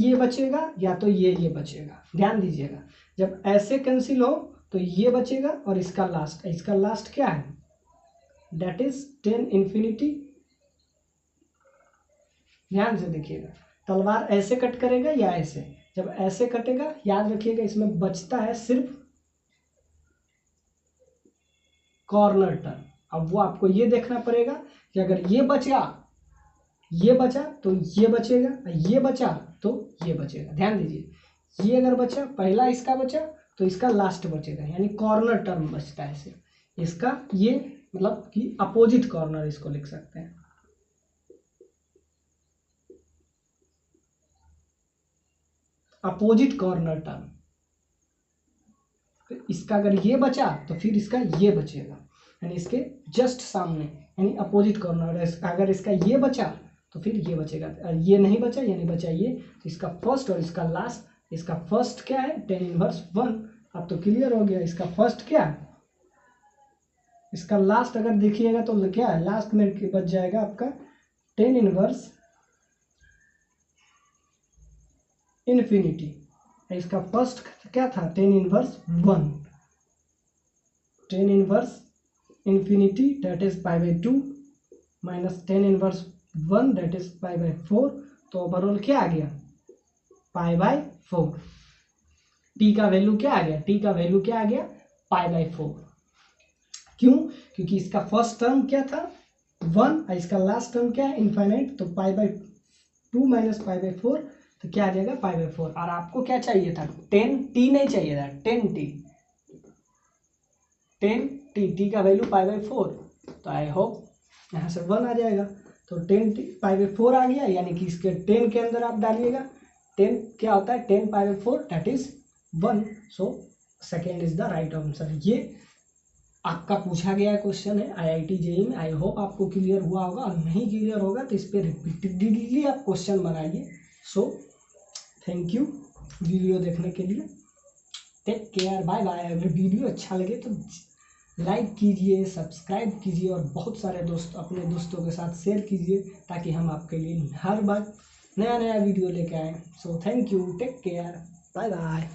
ये बचेगा या तो ये बचेगा। ध्यान दीजिएगा, जब ऐसे कैंसिल हो तो ये बचेगा और इसका लास्ट क्या है, दैट इज tan इन्फिनिटी। ध्यान से देखिएगा, तलवार ऐसे कट करेगा या ऐसे, जब ऐसे कटेगा याद रखिएगा इसमें बचता है सिर्फ कॉर्नर टर्म। अब वो आपको ये देखना पड़ेगा कि अगर ये बचा तो ये बचेगा, ये बचा तो ये बचेगा। ध्यान दीजिए, ये अगर बचा, पहला इसका बचा तो इसका लास्ट बचेगा, यानी कॉर्नर टर्म बचता है इसे। इसका ये मतलब कि अपोजिट कॉर्नर इसको लिख सकते हैं। अपोजिट कॉर्नर टर्म, तो इसका अगर ये बचा तो फिर इसका ये बचेगा, यानी इसके जस्ट सामने, यानी अपोजिट कॉर्नर। अगर इसका ये बचा तो फिर ये बचेगा, ये नहीं बचा यानी बचा ये, तो इसका फर्स्ट और इसका लास्ट। इसका फर्स्ट क्या है, tan इनवर्स 1। अब तो क्लियर हो गया, इसका फर्स्ट क्या है, इसका लास्ट अगर देखिएगा तो क्या है, लास्ट में बच जाएगा आपका tan इनवर्स इन्फिनिटी। इसका फर्स्ट क्या था, tan inverse 1, tan inverse infinity that is π/2 minus tan inverse 1 that is π/4। तो ओवरऑल क्या आ गया, π/4। टी का वैल्यू क्या आ गया, टी का वैल्यू क्या आ गया, π/4। क्यों, क्योंकि इसका फर्स्ट टर्म क्या था 1 और इसका लास्ट टर्म क्या है इनफाइनाइट, तो π/2 माइनस π/4, तो क्या आ जाएगा π/4। और आपको क्या चाहिए था, 10t नहीं चाहिए था, 10t, 10t, टी का वैल्यू π/4। तो आई होप यहाँ से 1 आ जाएगा, तो 10t π/4 आ गया, यानी कि इसके 10 के अंदर आप डालिएगा, 10 क्या होता है, 10π/4 that is 1। So second is the right answer. ये आपका पूछा गया क्वेश्चन है IIT JEE में। आई होप आपको क्लियर हुआ होगा, और नहीं क्लियर होगा तो इस पर रिपीटेडली आप क्वेश्चन बनाइए। सो थैंक यू वीडियो देखने के लिए, टेक केयर, बाय बाय। अगर वीडियो अच्छा लगे तो लाइक कीजिए, सब्सक्राइब कीजिए, और बहुत सारे अपने दोस्तों के साथ शेयर कीजिए, ताकि हम आपके लिए हर बार नया वीडियो लेके आएँ। So thank you, take care, bye bye.